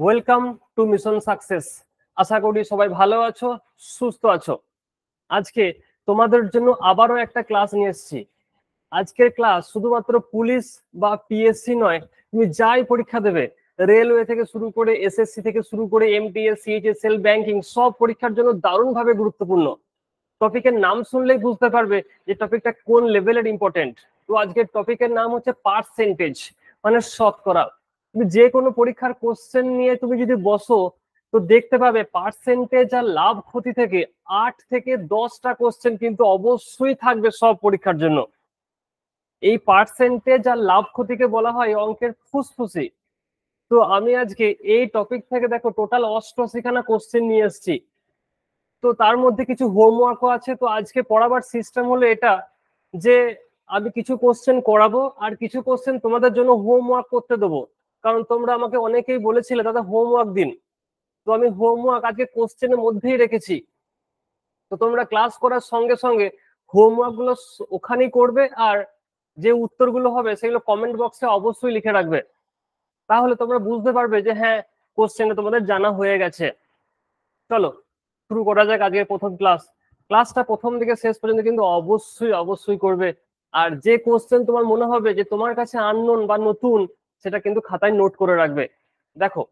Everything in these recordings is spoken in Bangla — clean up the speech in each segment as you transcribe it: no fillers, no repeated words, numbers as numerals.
Welcome to mission success. আশা করি সবাই ভালো আছো, সুস্থ আছো। আজকে তোমাদের জন্য আবারও একটা ক্লাস নিয়ে এসেছি। আজকের ক্লাস শুধুমাত্র পুলিশ বা পিএসসি নয়, তুমি যাই পরীক্ষা দেবে, রেলওয়ে থেকে শুরু করে এসএসসি থেকে শুরু করে এমটিএস, সিএইচএসএল, ব্যাংকিং, সব পরীক্ষার জন্য দারুণভাবে গুরুত্বপূর্ণ। টপিকের নাম শুনলেই বুঝতে পারবে যে টপিকটা কোন লেভেলের ইম্পর্টেন্ট। তো আজকের টপিকের নাম হচ্ছে পার্সেন্টেজ, মানে শতকরা। তুমি যে কোনো পরীক্ষার কোশ্চেন নিয়ে তুমি যদি বসো, তো দেখতে পাবে পার্সেন্টেজ আর লাভ ক্ষতি থেকে 8 থেকে 10টা কোশ্চেন কিন্তু অবশ্যই থাকবে সব পরীক্ষার জন্য। এই পার্সেন্টেজ আর লাভ ক্ষতিকে বলা হয় অঙ্কের ফুসফুসি। তো আমি আজকে এই টপিক থেকে দেখো টোটাল 88খানা কোশ্চেন নিয়ে এসেছি। তো তার মধ্যে কিছু হোমওয়ার্কও আছে। তো আজকে পড়াবার সিস্টেম হলো এটা, যে আমি কিছু কোশ্চেন করাবো আর কিছু কোশ্চেন তোমাদের জন্য হোমওয়ার্ক করতে দেবো। কারণ তোমরা আমাকে অনেকেই বলেছিলে দাদা হোমওয়ার্ক দিন। তো আমি হোমওয়ার্ক আজকে কোশ্চেনের মধ্যেই রেখেছি। তো তোমরা ক্লাস করার সঙ্গে সঙ্গে হোমওয়ার্ক গুলো ওখানেই করবে, আর যে উত্তরগুলো হবে সেগুলো কমেন্ট বক্সে অবশ্যই লিখে রাখবে। তাহলে তোমরা বুঝতে পারবে যে হ্যাঁ, কোশ্চেনটা তোমাদের জানা হয়ে গেছে। চলো শুরু করা যাক আজকের প্রথম ক্লাস। ক্লাসটা প্রথম থেকে শেষ পর্যন্ত কিন্তু অবশ্যই অবশ্যই করবে। আর যে কোশ্চেন তোমার মনে হবে যে তোমার কাছে আননোন বা নতুন, সেটা কিন্তু খাতায় নোট করে রাখবে। দেখো,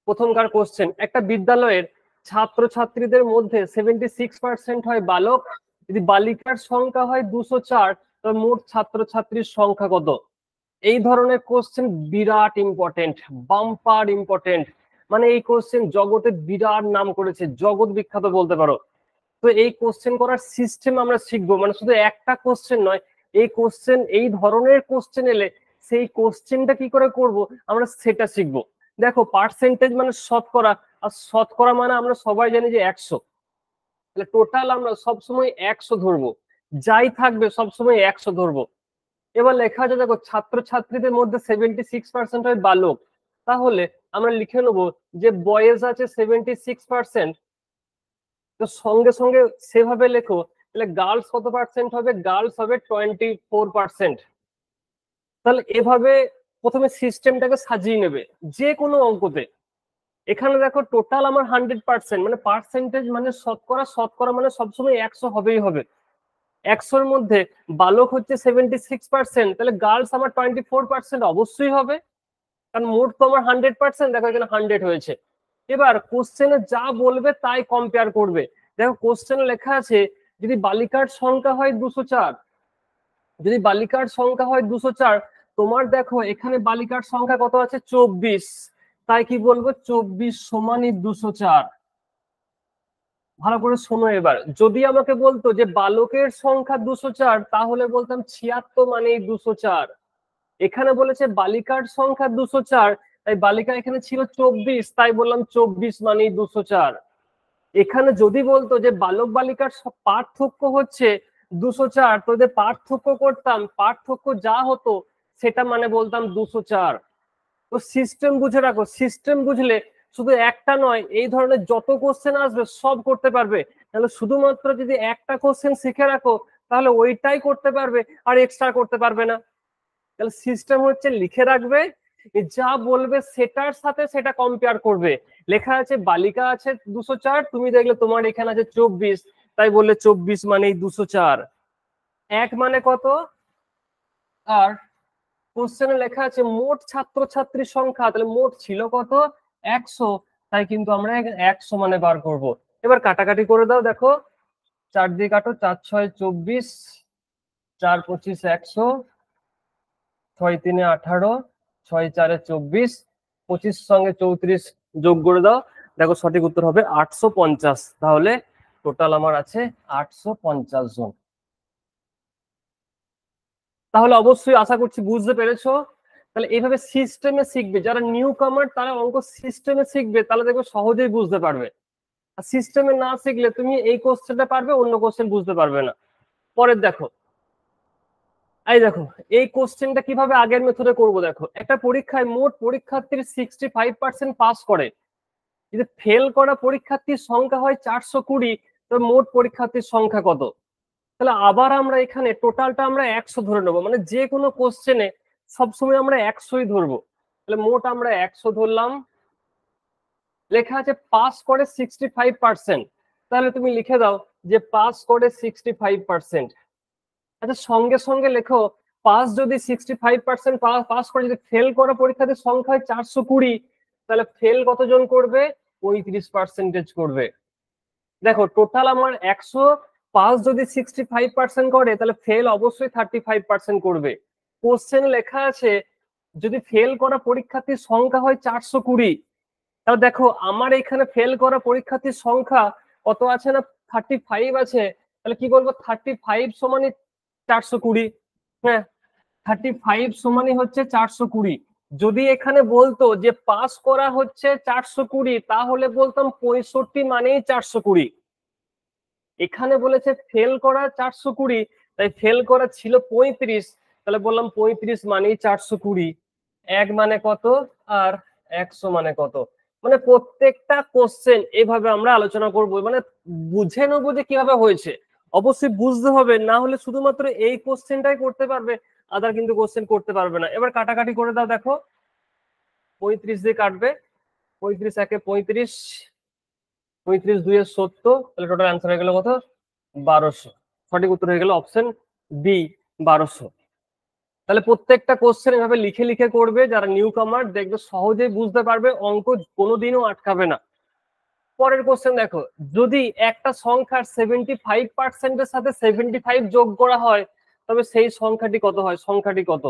প্রথমকার কোশ্চেন, একটা বিদ্যালয়ের ছাত্রছাত্রীদের মধ্যে 76% হয় বালক, যদি বালিকার সংখ্যা হয় 204, তবে মোট ছাত্রছাত্রীর সংখ্যা কত? এই ধরনের কোশ্চেন বিরাট ইম্পর্টেন্ট, বাম্পার ইম্পর্টেন্ট। মানে এই কোশ্চেন জগতে বিরাট নাম করেছে, জগৎ বিখ্যাত বলতে পারো। তো এই কোশ্চেন করার সিস্টেম আমরা শিখবো, মানে শুধু একটা কোশ্চেন নয়, এই কোশ্চেন, এই ধরনের কোশ্চেন এলে সেই কোশ্চেনটা কি করে করব আমরা সেটা শিখবো। দেখো, পার্সেন্টেজ মানে শতকরা, আর শতকরা মানে আমরা সবাই জানি যে 100। তাহলে টোটাল আমরা সবসময় 100 ধরবো, যাই থাকবে সবসময় 100 ধরবো। এবার লেখা আছে, দেখো ছাত্রছাত্রীদের মধ্যে 76% হয় বালক। তাহলে আমরা লিখে নেবো যে বয়েজ আছে 76%। তো সঙ্গে সঙ্গে সেভাবে লেখো, তাহলে গার্লস কত পার্সেন্ট হবে? গার্লস হবে 24%। তাহলে এভাবে প্রথমে সিস্টেমটাকে সাজিয়ে নেবে যে কোনো অঙ্কতে। এখানে দেখো টোটাল আমার 100%, মানে পার্সেন্টেজ মানে শতকরা, শতকরা মানে সবসময় 100 হবেই হবে। 100-র মধ্যে বালক হচ্ছে 76%, তাহলে গার্লস আমার 24% অবশ্যই হবে, কারণ মোট তো আমার 100%। দেখো এখানে 100 হয়েছে। এবার কোশ্চেনে যা বলবে তাই কম্পেয়ার করবে। দেখো কোশ্চেনে লেখা আছে যদি বালিকার সংখ্যা হয় 204, যদি বালিকার সংখ্যা হয় 204, তোমার দেখো এখানে বালিকার সংখ্যা কত আছে? 24। তাই কি বলবো? 24 সমানই 204। ভালো করে শোনো এবার, যদি আমাকে বলতো যে বালকের সংখ্যা 204, তাহলে বলতাম 76 মানেই 204। এখানে বলেছে বালিকার সংখ্যা 204, তাই বালিকা এখানে ছিল 24, তাই বললাম 24 মানেই 204। এখানে যদি বলতো যে বালক বালিকার পার্থক্য হচ্ছে 204, তো যে পার্থক্য করতাম, পার্থক্য যা হতো সেটা মানে বলতাম 204। তো সিস্টেম বুঝে রাখো, সিস্টেম বুঝলে শুধু একটা নয়, এই ধরনের যত কোশ্চেন আসবে সব করতে পারবে। তাহলে শুধুমাত্র যদি একটা কোশ্চেন শিখে রাখো, তাহলে ওইটাই করতে পারবে, আর এক্সট্রা করতে পারবে না। তাহলে সিস্টেম হচ্ছে লিখে রাখবে, যা বলবে সেটার সাথে সেটা কম্পেয়ার করবে। লেখা আছে বালিকা আছে 204, তুমি দেখলে তোমার এখানে আছে 24, তাই বললে 24 মানেই 204। এক মানে কত? আর কোশ্চেনে লেখা আছে মোট ছাত্রছাত্রীর সংখ্যা, তাহলে মোট ছিল কত? 100, তাই কিন্তু আমরা 100 মানে বার করব। এবার কাটাকাটি করে দাও, দেখো 4 দিয়ে কাটো, 4 6 24, 4 25 100, 6 3 18, 6 4 24, 25 সঙ্গে 34 যোগ করে দাও, দেখো সঠিক উত্তর হবে 850। তাহলে টোটাল আমার আছে 850 জন। তাহলে অবশ্যই আশা করছি বুঝতে পেরেছো। তাহলে এইভাবে সিস্টেমে শিখবে, যারা নিউ কামার তারা অঙ্ক সিস্টেমে শিখবে, তাহলে দেখবে সহজেই বুঝতে পারবে। আর সিস্টেমে না শিখলে তুমি এই কোশ্চেনটা পারবে, অন্য কোশ্চেন বুঝতে পারবে না। পরের দেখো, এই দেখো এই কোশ্চেনটা কিভাবে আগের মেথডে করব। দেখো একটা পরীক্ষায় মোট পরীক্ষার্থীর 65% পাস করে, যদি ফেল করা পরীক্ষার্থীর সংখ্যা হয় 420, তবে মোট পরীক্ষার্থীর সংখ্যা কত? তাহলে আবার আমরা এখানে টোটালটা আমরা 100 ধরে নেবো, মানে যে কোনো কোশ্চেনে সবসময় আমরা 100ই ধরবো। তাহলে মোট আমরা 100 ধরলাম। লেখা আছে পাস করে 65%, তাহলে তুমি লিখে দাও যে পাস করে 65%। আচ্ছা সঙ্গে সঙ্গে লেখো পাস যদি 65% পাস করে, যদি ফেল করা পরীক্ষার্থীর সংখ্যা হয় 420, তাহলে ফেল কতজন করবে? 35% করবে। দেখো টোটাল আমার 100, পাস যদি 65% করে তাহলে ফেল অবশ্যই 35% করবে। কোশ্চেন লেখা আছে যদি ফেল করা পরীক্ষার্থীর সংখ্যা হয় 420, তাহলে দেখো আমার এখানে ফেল করা পরীক্ষার্থীর সংখ্যা কত আছে না 35 আছে। তাহলে কি বলবো 35 সমানই 420। হ্যাঁ 35 সমানই হচ্ছে 420। যদি এখানে বলতো যে পাস করা হচ্ছে 420, তাহলে বলতাম 65 মানেই 420। এখানে বলেছে ফেল করা 420, তাই ফেল করা ছিল 35, তাহলে বললাম 35 মানেই 420। 1 মানে কত আর 100 মানে কত। মানে প্রত্যেকটা কোশ্চেন এইভাবে আমরা আলোচনা করব, মানে বুঝে নেবো যে কিভাবে হয়েছে। অবশ্যই বুঝতে হবে, না হলে শুধুমাত্র এই কোশ্চেনটাই করতে পারবে, আদার কিন্তু কোশ্চেন করতে পারবে না। এবার কাটাকাটি করে দাও, দেখো 35 দিয়ে কাটবে, 35 একে 35, 35 দুয়ে 70, তাহলে টোটাল অ্যান্সার হয়ে গেল কত? 1200। সঠিক উত্তর হয়ে গেল অপশন বি, 1200। তাহলে প্রত্যেকটা কোশ্চেন এভাবে লিখে লিখে করবে, যারা নিউ কামার দেখবে সহজেই বুঝতে পারবে, অঙ্ক কোনোদিনও আটকাবে না। পরের কোশ্চেন দেখো, যদি একটা সংখ্যার 75% সাথে 75 যোগ করা হয় তবে সেই সংখ্যাটি কত হয়? সংখ্যাটি কত?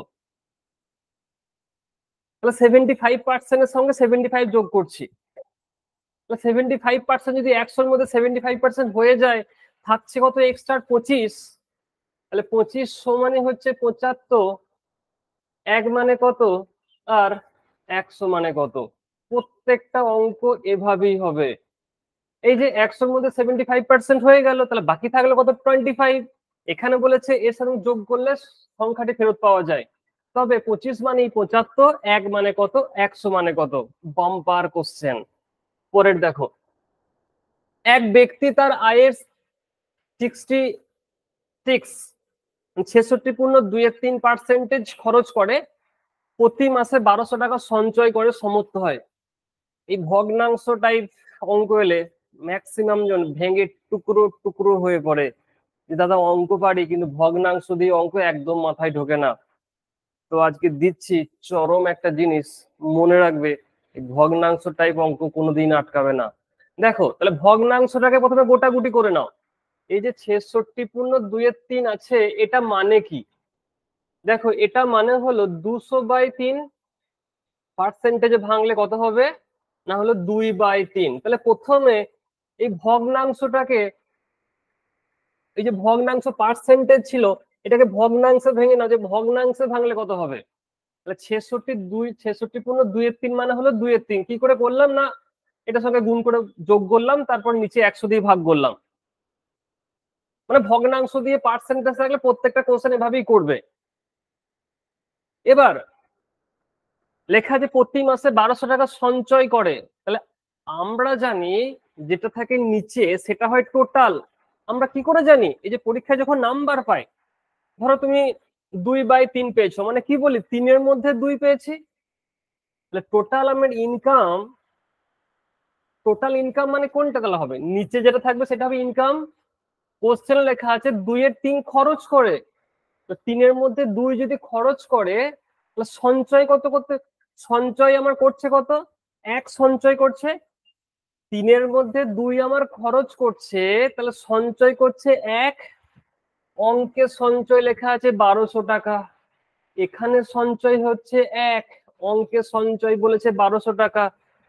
তাহলে 75% সঙ্গে 75 যোগ করছি, তাহলে 75% যদি 100-র মধ্যে 75% হয়ে যায়, থাকছে কত এক্সট্রা? 25। তাহলে 25 সমানই হচ্ছে 75। 1 মানে কত আর 100 মানে কত? প্রত্যেকটা অঙ্ক এভাবেই হবে। এই যে 100-র মধ্যে 75% হয়ে গেল, তাহলে বাকি থাকলো কত? 25। এখানে বলেছে এর সাথে যোগ করলে সংখ্যাটি ফেরত পাওয়া যায়। তবে 25 মানেই 75, 1 মানে কত, 100 মানে কত। Bumper question. পরের দেখো, এক ব্যক্তি তার আয়ের 66.2-3% খরচ করে, প্রতি মাসে 1200 টাকা সঞ্চয় করে সমর্থ হয়। এই ভগ্নাংশ টাইপ অঙ্ক এলে ম্যাক্সিমাম জন ভেঙে টুকরো টুকরো হয়ে পড়ে, যে দাদা অঙ্ক পারি কিন্তু ভগ্নাংশ দিয়ে অঙ্ক একদম মাথায় ঢোকে না। তো আজকে দিচ্ছি চরম একটা জিনিস, মনে রাখবে, এই ভগ্নাংশ টাইপ অঙ্ক কোনোদিন আটকাবে না। দেখো তাহলে ভগ্নাংশটাকে প্রথমে গোটাগুটি করে নাও। এই যে 66.2-3 আছে, এটা মানে কি? দেখো এটা মানে হলো 200/3 পার্সেন্টেজে ভাঙলে কত হবে? না হলো 2/3। তাহলে প্রথমে এই ভগ্নাংশটাকে, এই যে ভগ্নাংশ পার্সেন্টেজ ছিল, এটাকে ভগ্নাংশে ভেঙে নাও, যে ভগ্নাংশে ভাঙলে কত হবে। তাহলে 66.2 মানে হলো 2/3। কি করে করলাম না, এটার সঙ্গে গুণ করে যোগ করলাম, তারপর নিচে 100 দিয়ে ভাগ করলাম। মানে ভগ্নাংশ দিয়ে পার্সেন্টেজ থাকলে প্রত্যেকটা কোশ্চেন এভাবেই করবে। এবার লেখা আছে প্রতি মাসে 1200 টাকা সঞ্চয় করে, তাহলে আমরা জানি যেটা থাকে নিচে সেটা হয় টোটাল। আমরা কি করে জানি? এই যে পরীক্ষায় যখন নাম্বার পাই, ধরো তুমি 2/3 পেয়েছো, মানে কি বলি 3-এর মধ্যে 2 পেয়েছি, তাহলে টোটাল আমার ইনকাম, টোটাল ইনকাম মানে কোনটা তাহলে হবে? নিচে যেটা থাকবে সেটা হবে ইনকাম। কোশ্চেনে লেখা আছে 2/3 খরচ করে, তো 3-এর মধ্যে 2 যদি খরচ করে, তাহলে সঞ্চয় কত করতে, সঞ্চয় আমার করছে কত? 1 সঞ্চয় করছে। 3-এর মধ্যে 2 আমার খরচ করছে, তাহলে সঞ্চয় করছে 1। অঙ্কে সঞ্চয় লেখা আছে 1200 টাকা, এখানে সঞ্চয় হচ্ছে 1, অঙ্কে সঞ্চয় বলেছে 1200 টাকা,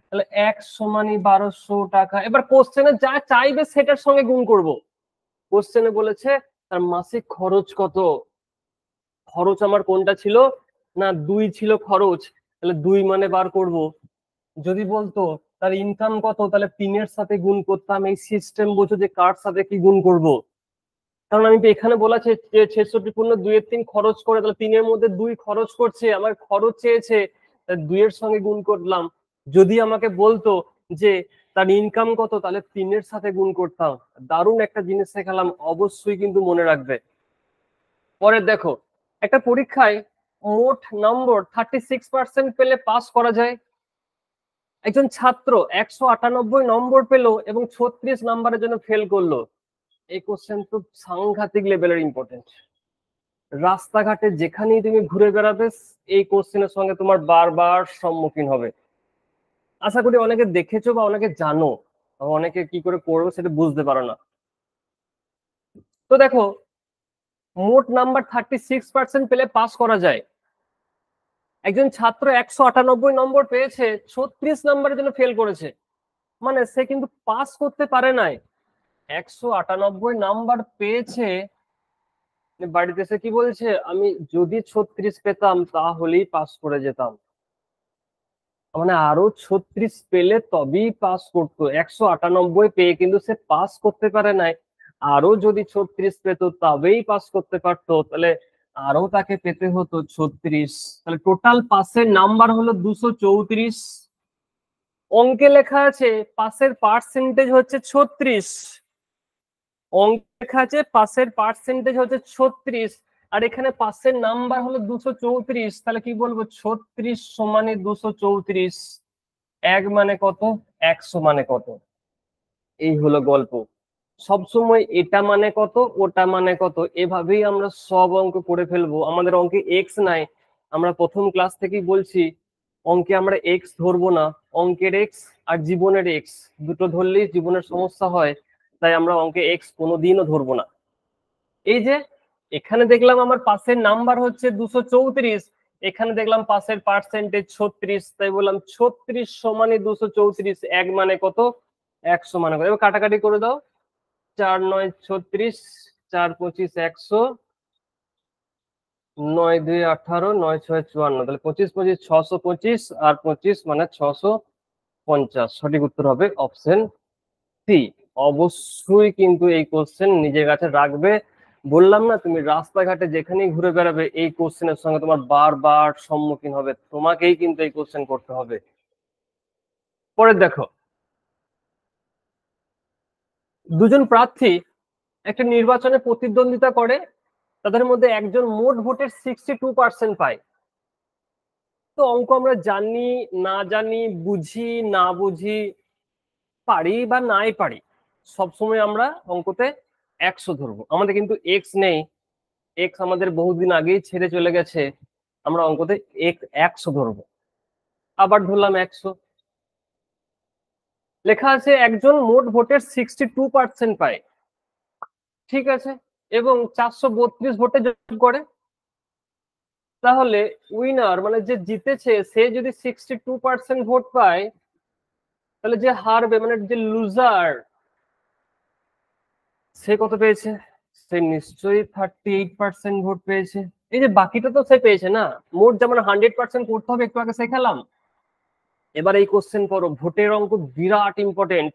তাহলে 1 সমানই 1200 টাকা। এবার কোশ্চেনে যা চাইবে সেটার সঙ্গে গুণ করব। কোশ্চেনে বলেছে তার মাসিক খরচ কত, খরচ আমার কোনটা ছিল না 2 ছিল খরচ, তাহলে 2 মানে বার করব। যদি বলতো তার ইনকাম কত, তাহলে 3-এর সাথে গুণ করতাম। এই সিস্টেম বোঝো যে কার সাথে কি গুণ করব, কারণ আমি তো এখানে বলা আছে যে 66.2-3 খরচ করে, তাহলে 3-এর মধ্যে 2 খরচ করছে, আমার খরচ চেয়েছে, 2-এর সঙ্গে গুণ করলাম। যদি আমাকে বলতো যে তার ইনকাম কত, তাহলে 3-এর সাথে গুণ করতাম। দারুণ একটা জিনিস শেখালাম, অবশ্যই কিন্তু মনে রাখবে। পরে দেখো একটা পরীক্ষায় মোট নম্বর 36% পেলে পাস করা যায়। একজন ছাত্র 198 নম্বর পেলো এবং 36 নম্বরের জন্য ফেল করলো। এই কোশ্চেন তো সাংঘাতিক লেভেলের ইম্পর্টেন্ট। রাস্তাঘাটে যেখানেই তুমি ঘুরে বেড়াবে এই কোশ্চেনের সঙ্গে তোমার বারবার সম্মুখীন হবে। আশা করি অনেকে দেখেছো বা অনেকে জানো, অনেকে কি করে করবে সেটা বুঝতে পারো না। তো দেখো, মোট নাম্বার 36% পেলে পাস করা যায়। একজন ছাত্র 198 নম্বর পেয়েছে, 36 নম্বরের জন্য ফেল করেছে, মানে সে কিন্তু পাস করতে পারে নাই। 198 নাম্বার পেয়েছে, বাড়িতে এসে কি বলছে, আমি যদি 36 পেতাম তাহলেই পাস করে যেতাম। মানে আরো 36 পেলে তবেই পাস করতো। 198 পেয়ে কিন্তু সে পাস করতে পারে নাই, আরো যদি 36 পেত তবেই পাস করতে পারতো। তাহলে আরো তাকে পেতে হতো 36। তাহলে টোটাল পাসের নাম্বার হলো 234। অঙ্কে লেখা আছে পাসের পার্সেন্টেজ হচ্ছে 36। অঙ্কে লেখা আছে পাসের পার্সেন্টেজ হচ্ছে 36, আর এখানে পাসের নাম্বার হলো 234। তাহলে কি বলবো, 36 সমানে 234। 1 মানে কত, 100 মানে কত। এই হলো গল্প। সবসময় এটা মানে কত, ওটা মানে কত, এভাবেই আমরা সব অঙ্ক করে ফেলবো। আমাদের অঙ্কে এক্স নাই, আমরা প্রথম ক্লাস থেকেই বলছি অঙ্কে আমরা এক্স ধরবো না। অঙ্কের এক্স আর জীবনের এক্স দুটো ধরলেই জীবনের সমস্যা হয়, তাই আমরা অঙ্কে এক্স কোনোদিনও ধরবো না। এই যে এখানে দেখলাম আমার পাসের নাম্বার হচ্ছে 234, এখানে দেখলাম পাসের পার্সেন্টেজ 36, তাই বললাম 36 সমানে 234। 1 মানে কত, 100 মানে কত। এবার কাটাকাটি করে দাও, 4 9 36, 4 25 100, 9 2 18, 9 6 54। তাহলে 25 25 625, আর 25 মানে 650। সঠিক উত্তর হবে অপশন সি। অবশ্যই কিন্তু এই কোশ্চেন নিজের কাছে রাখবে। বললাম না, তুমি রাস্তাঘাটে যেখানেই ঘুরে বেড়াবে এই কোশ্চেনের সঙ্গে তোমার বারবার সম্মুখীন হবে, তোমাকেই কিন্তু এই কোশ্চেন করতে হবে। পরে দেখো, দুজন প্রার্থী একটা নির্বাচনে প্রতিদ্বন্দ্বিতা করে, তাদের মধ্যে একজন মোট ভোটের 62% পায়। তো অঙ্ক আমরা জানি না জানি, বুঝি না বুঝি, পারি বা নাই পারি, সবসময় আমরা অঙ্কতে 100 ধরবো। আমাদের কিন্তু এক্স নেই, এক্স আমাদের বহুদিন আগেই ছেড়ে চলে গেছে, আমরা অঙ্কতে 100 ধরবো। আবার ধরলাম 100। লেখা আছে একজন মোট ভোটের 62% পায়, ঠিক আছে, এবং 432 ভোটে জয় করে। তাহলে উইনার মানে যে জিতেছে সে যদি 62% ভোট পায়, তাহলে যে হারবে মানে যে লুজার সে কত পেয়েছে, সে নিশ্চয়ই 38% ভোট পেয়েছে। এই যে বাকিটা তো সে পেয়েছে না, মোট যেমন 100% করতে হবে, একটু আগে শেখালাম। এবার এই কোশ্চেন পড়ো, ভোটের অঙ্ক বিরাট ইম্পর্টেন্ট।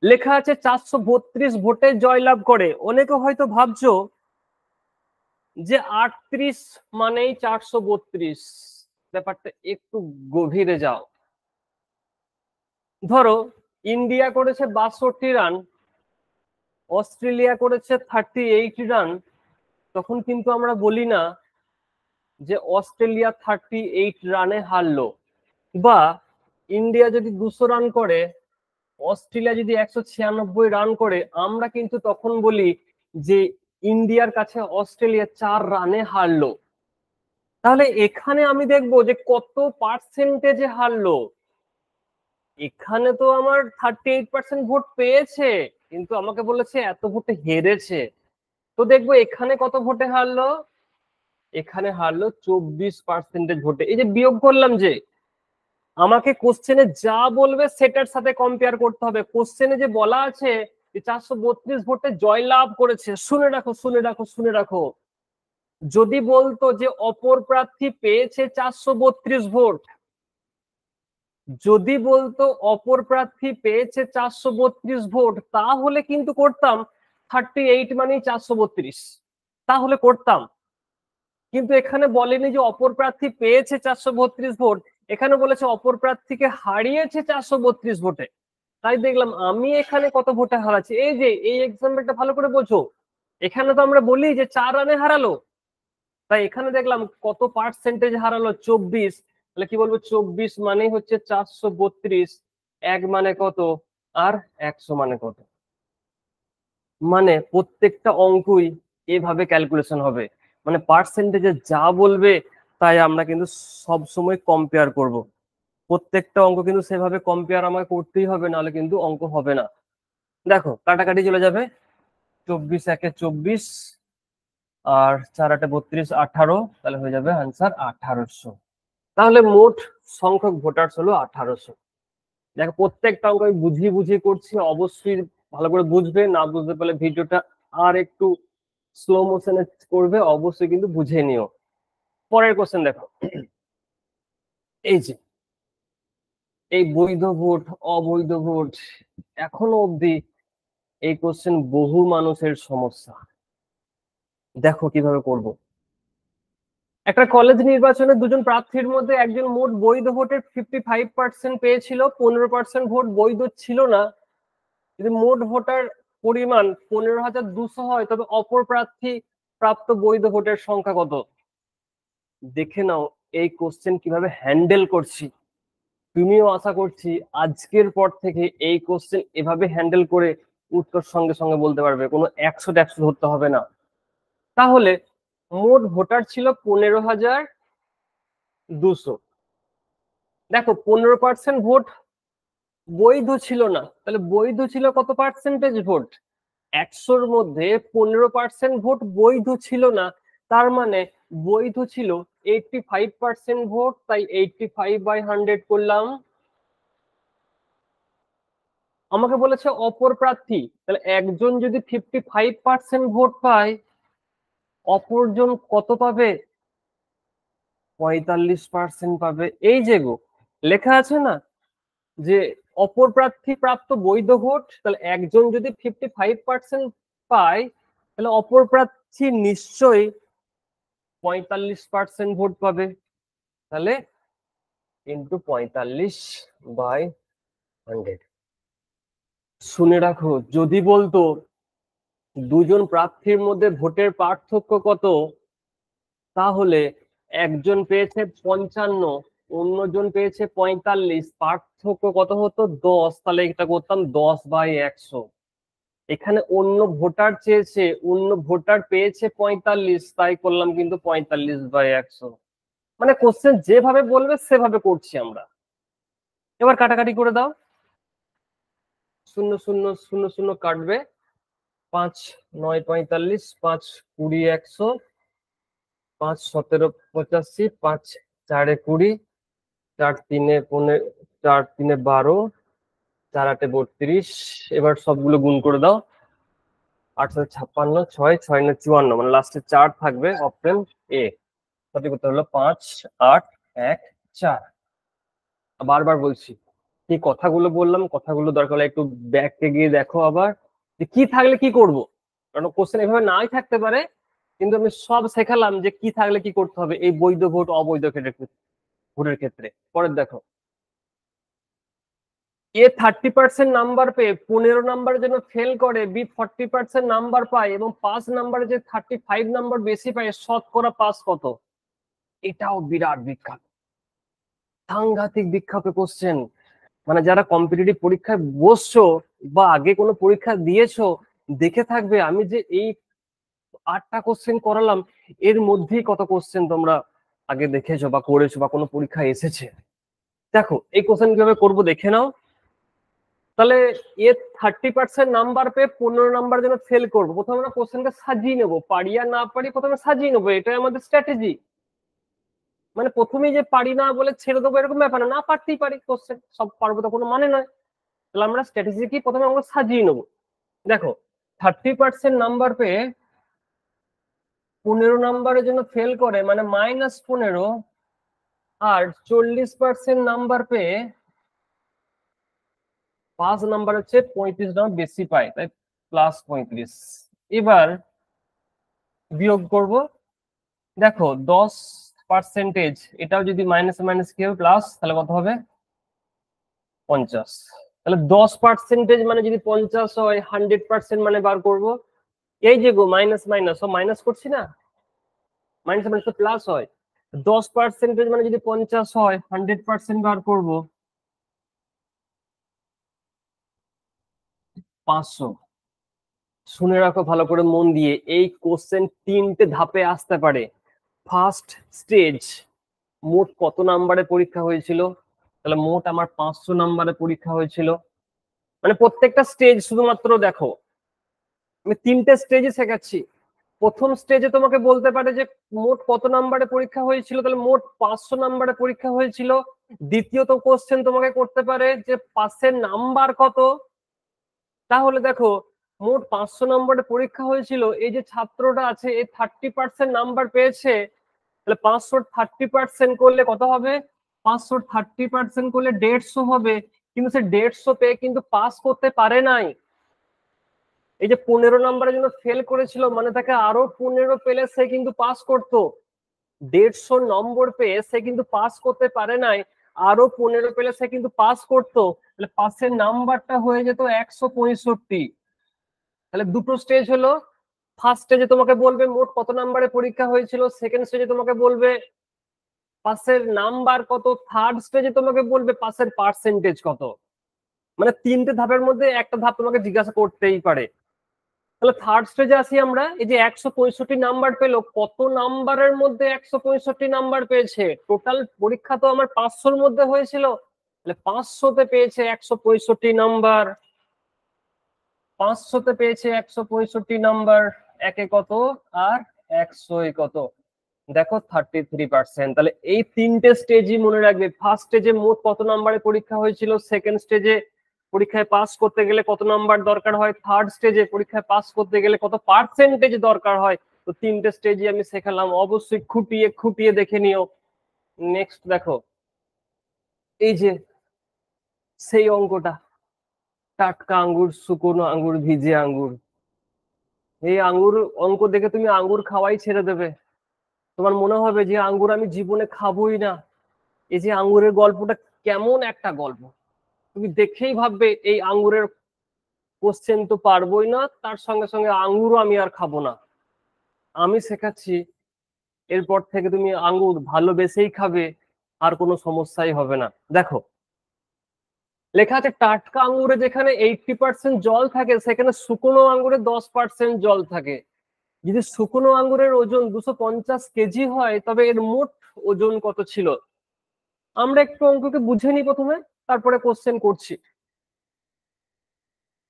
লেখা আছে 432 ভোটে জয়লাভ করে। অনেকে হয়তো ভাবছো যে 38 মানেই 432, ব্যাপারটা একটু গভীরে যাও। ধরো ইন্ডিয়া করেছে 62 রান, অস্ট্রেলিয়া করেছে 38 রান, তখন কিন্তু আমরা বলি না যে অস্ট্রেলিয়া 38 রানে হারলো, বা ইন্ডিয়া যদি 200 রান করে, অস্ট্রেলিয়া যদি 196 রান করে, আমরা কিন্তু তখন বলি যে ইন্ডিয়ার কাছে অস্ট্রেলিয়া 4 রানে হারলো। তাহলে এখানে আমি দেখবো যে কত পার্সেন্টেজে হারলো। এখানে তো আমার 38% ভোট পেয়েছে, কিন্তু আমাকে বলেছে এত ভোটে হেরেছে। তো দেখবো এখানে কত ভোটে হারলো, এখানে হারলো 24% ভোটে। এই যে বিয়োগ করলাম, যে আমাকে কোশ্চেনে যা বলবে সেটার সাথে কম্পেয়ার করতে হবে। কোশ্চেনে যে বলা আছে যে 432 ভোটে জয়লাভ করেছে, শুনে রাখো শুনে রাখো শুনে রাখো, যদি বলতো যে অপর প্রার্থী পেয়েছে 432 ভোট, যদি বলতো অপর প্রার্থী পেয়েছে 432 ভোট, তাহলে কিন্তু করতাম 38 মানে 432, তাহলে করতাম। কিন্তু এখানে বলেনি যে অপর প্রার্থী পেয়েছে 432 ভোট, এখানে বলেছে অপর প্রার্থীকে হারিয়েছে 432 ভোটে। তাই দেখলাম আমি এখানে কত ভোটে হারাচ্ছি। এই যে এই এক্সাম্পলটা ভালো করে বোঝো, এখানে তো আমরা বলি যে 4 রানে হারালো, তাই এখানে দেখলাম কত পার্সেন্টেজ হারালো, 24। তাহলে কি বলবো, 24 মানে হচ্ছে 432, 1 মানে কত আর 100 মানে কত। মানে প্রত্যেকটা অঙ্কই এভাবে ক্যালকুলেশন হবে, মানে পার্সেন্টেজে যা বলবে তাই আমরা কিন্তু সব সময় কম্পেয়ার করব। প্রত্যেকটা অঙ্ক কিন্তু সেভাবে কম্পেয়ার আমাকে করতেই হবে, নাহলে কিন্তু অঙ্ক হবে না। দেখো কাটাকাটি চলে যাবে, 24 একে 24 আর 4 8 32, 18, তাহলে হয়ে যাবে আনসার 1800। তাহলে মোট সংখ্যক ভোটার্স হলো 1800। দেখো প্রত্যেকটা অঙ্ক আমি বুঝিয়ে বুঝিয়ে করছি, অবশ্যই ভালো করে বুঝবে, না বুঝতে পারলে ভিডিওটা আর একটু স্লো মোশনে করবে, অবশ্যই কিন্তু বুঝে নিও। পরের কোশ্চেন দেখো, এই যে এই বৈধ ভোট অবৈধ ভোট, এখনো অবধি এই কোশ্চেন বহু মানুষের সমস্যা। দেখো কিভাবে করব। একটা কলেজ নির্বাচনে দুজন প্রার্থীর মধ্যে একজন মোট বৈধ ভোটের 55% পেয়েছিল, 15% ভোট বৈধ ছিল না। যদি মোট ভোটার পরিমাণ 15,200 হয়, তবে অপর প্রার্থী প্রাপ্ত বৈধ ভোটের সংখ্যা কত? দেখে নাও এই কোশ্চেন কিভাবে হ্যান্ডেল করছি। তুমিও আশা করছি আজকের পর থেকে এই কোশ্চেন এভাবে হ্যান্ডেল করে উত্তর সঙ্গে সঙ্গে বলতে পারবে, কোনো 100 ধরতে হবে না। তাহলে মোট ভোটার ছিল 15,200। দেখো 15% ভোট বৈধ ছিল না, তাহলে বৈধ ছিল কত পার্সেন্টেজ ভোট? 100-র মধ্যে 15% ভোট বৈধ ছিল না, তার মানে বৈধ ছিল 85% ভোট, তাই 85/100 করলাম। আমাকে বলেছে অপর প্রার্থী, তাহলে একজন যদি 55% ভোট পায়, অপরজন কত পাবে? 45% পাবে। এই যে গো লেখা আছে না যে অপর প্রার্থী প্রাপ্ত বৈধ ভোট, তাহলে একজন যদি 55% পায়, তাহলে অপর প্রার্থী নিশ্চয়ই 45% ভোট পাবে। তাহলে ইন্টু 45/100। শুনে রাখো, যদি বলতো দুজন প্রার্থীর মধ্যে ভোটের পার্থক্য কত, তাহলে একজন পেয়েছে 55, অন্যজন পেয়েছে 45, পার্থক্য কত হতো? 10। তাহলে এটা করতাম 10/100। এখানে অন্য ভোটার চেয়েছে, অন্য ভোটার পেয়েছে 45, তাই করলাম কিন্তু 45/100। মানে কোশ্চেন যেভাবে বলবে সেভাবে করছি আমরা। এবার কাটাকাটি করে দাও, 0 0 0 0 কাটবে, 5 9 45, 5 20 100, 5 17 85, 5 4 20, 4 3 15, 4 3 12, 4 8 32। এবার সবগুলো গুণ করে দাও, 8 56, 6 6 54, মানে লাস্টে 4 থাকবে, অপশন এ। সঠিক উত্তর হলো 5 8 1 4। বারবার বলছি, কি কথাগুলো বললাম, কথাগুলো দরকার হলে একটু ব্যাকে গিয়ে দেখো আবার, যে কি থাকলে কি করব। কারণ কোশ্চেন এভাবে নাই থাকতে পারে, কিন্তু আমি সব শেখালাম যে কি থাকলে কি করতে হবে এই বৈধ ভোট অবৈধ ভোটের ক্ষেত্রে। পরের দেখো, এ 30% নাম্বার পেয়ে 15 নাম্বারের জন্য ফেল করে, বি 40% নাম্বার পায় এবং 5 নাম্বারে যে 35 নাম্বার বেশি পায়, শতকরা পাস কত? এটাও বিরাট বিখ্যাত, সাংঘাতিক বিখ্যাত কোশ্চেন। মানে যারা কম্পিটিটিভ পরীক্ষায় বসছো বা আগে কোনো পরীক্ষা দিয়েছো, দেখে থাকবে আমি যে এই 8টা কোশ্চেন করালাম, এর মধ্যেই কত কোশ্চেন তোমরা আগে দেখেছো বা করেছো বা কোনো পরীক্ষা এসেছে। দেখো এই কোশ্চেন কিভাবে করবো দেখে নাও। তাহলে এ 30% নাম্বার পেয়ে 15 নাম্বার যেন ফেল করবো, প্রথমে আমরা কোশ্চেনটা সাজিয়ে নেবো, পারি আর না পারি প্রথমে সাজিয়ে নেবো, এটাই আমাদের স্ট্র্যাটেজি। মানে প্রথমেই যে পারি না বলে ছেড়ে দেবো এরকম ব্যাপার না, পারতেই পারি, কোশ্চেন সব পারবো তো কোনো মানে নয়। তাহলে আমরা স্ট্র্যাটেজি কি প্রথমে আমরা সাজিয়ে নেবো। দেখো 30% নাম্বার পেয়ে 15 নাম্বারের জন্য ফেল করে, মানে -15, আর 40% নাম্বার পেয়ে 5 নাম্বার হচ্ছে 35 নাম্বার বেশি পায়, তাই +35। এবার বিয়োগ করব, দেখো 10%, এটাও যদি মাইনাস মাইনাস কি হবে প্লাস, তাহলে কত হবে? 50। তাহলে 10% মানে যদি 50 হয়, 100% মানে বার করব। এই যে গো মাইনাস মাইনাস, ও মাইনাস করছি না, মাইনাস মাইনাস প্লাস হয়। 10% মানে যদি 50 হয়, 100% বার করবো 500। শুনে রাখো ভালো করে মন দিয়ে, এই কোশ্চেন 3টে ধাপে আসতে পারে। ফার্স্ট স্টেজ, মোট কত নাম্বারে পরীক্ষা হয়েছিল? তাহলে মোট আমার 500 নাম্বারে পরীক্ষা হয়েছিল। মানে প্রত্যেকটা স্টেজ শুধুমাত্র দেখো, আমি 3টে স্টেজে শেখাচ্ছি। প্রথম স্টেজে তোমাকে বলতে পারে যে মোট কত নাম্বারে পরীক্ষা হয়েছিল, তাহলে মোট 500 নাম্বারে পরীক্ষা হয়েছিল। দ্বিতীয়ত কোশ্চেন তোমাকে করতে পারে যে পাসের নাম্বার কত। তাহলে দেখো, মোট 500 নম্বরে পরীক্ষা হয়েছিল, এই যে ছাত্রটা আছে এই 30% নাম্বার পেয়েছে, তাহলে 530% করলে কত হবে? 530% করলে 150 হবে। কিন্তু সে 150 পেয়ে কিন্তু পাস করতে পারে নাই। এই যে 15 নম্বরের জন্য ফেল করেছিল, মানে তাকে আরো 15 পেলে সে কিন্তু পাস করতো। 150 নম্বর পেয়ে সে কিন্তু পাস করতে পারে নাই, আরো 15 পেলে সে কিন্তু পাস করতো। তাহলে পাসের নাম্বারটা হয়ে যেত 165। তাহলে দুটো স্টেজ হলো। ফার্স্ট স্টেজে তোমাকে বলবে মোট কত নাম্বারে পরীক্ষা হয়েছিল, সেকেন্ড স্টেজে তোমাকে বলবে পাসের নাম্বার কত, থার্ড স্টেজে তোমাকে বলবে পাসের পার্সেন্টেজ কত। মানে 3টে ধাপের মধ্যে একটা ধাপ তোমাকে জিজ্ঞাসা করতেই পারে। তাহলে থার্ড স্টেজে আসি আমরা। এই যে 165 নাম্বার পেলো, কত নাম্বারের মধ্যে 165 নাম্বার পেয়েছে? টোটাল পরীক্ষা তো আমার 500-র মধ্যে হয়েছিল, তাহলে 500-তে পেয়েছে 165 নাম্বার। 500-তে পেয়েছে 165 নাম্বার। একে কত আর 100 কত? দেখো 33%। তাহলে এই 3টে স্টেজই মনে রাখবে। ফার্স্ট স্টেজে মোট কত নাম্বারে পরীক্ষা হয়েছিল, সেকেন্ড স্টেজে পরীক্ষায় পাস করতে গেলে কত নাম্বার দরকার হয়, থার্ড স্টেজে পরীক্ষায় পাস করতে গেলে কত পার্সেন্টেজ দরকার হয়। তো 3টে স্টেজই আমি শেখালাম, অবশ্যই খুঁটিয়ে খুঁটিয়ে দেখে নিও। নেক্সট দেখো, এই যে সেই অঙ্কটা, টাটকা আঙ্গুর, শুকনো আঙ্গুর, ভিজে আঙ্গুর। এই আঙ্গুর অঙ্ক দেখে তুমি আঙ্গুর খাওয়াই ছেড়ে দেবে। তোমার মনে হবে যে আঙ্গুর আমি জীবনে খাবোই না। এই যে আঙ্গুরের গল্পটা কেমন একটা গল্প, তুমি দেখেই ভাববে এই আঙ্গুরের কোশ্চেন তো পারবোই না, তার সঙ্গে সঙ্গে আঙ্গুরও আমি আর খাবো না। আমি শেখাচ্ছি, এরপর থেকে তুমি আঙ্গুর ভালোবেসেই খাবে, আর কোনো সমস্যাই হবে না। দেখো লেখা আছে টাটকা আঙ্গুরে যেখানে 80% জল থাকে, সেখানে শুকনো আঙ্গুরে 10% জল থাকে। যদি শুকনো আঙ্গুরের ওজন 250 কেজি হয়, তবে এর মোট ওজন কত ছিল? আমরা একটু অঙ্ককে বুঝে নিই প্রথমে, তারপরে কোশ্চেন করছি।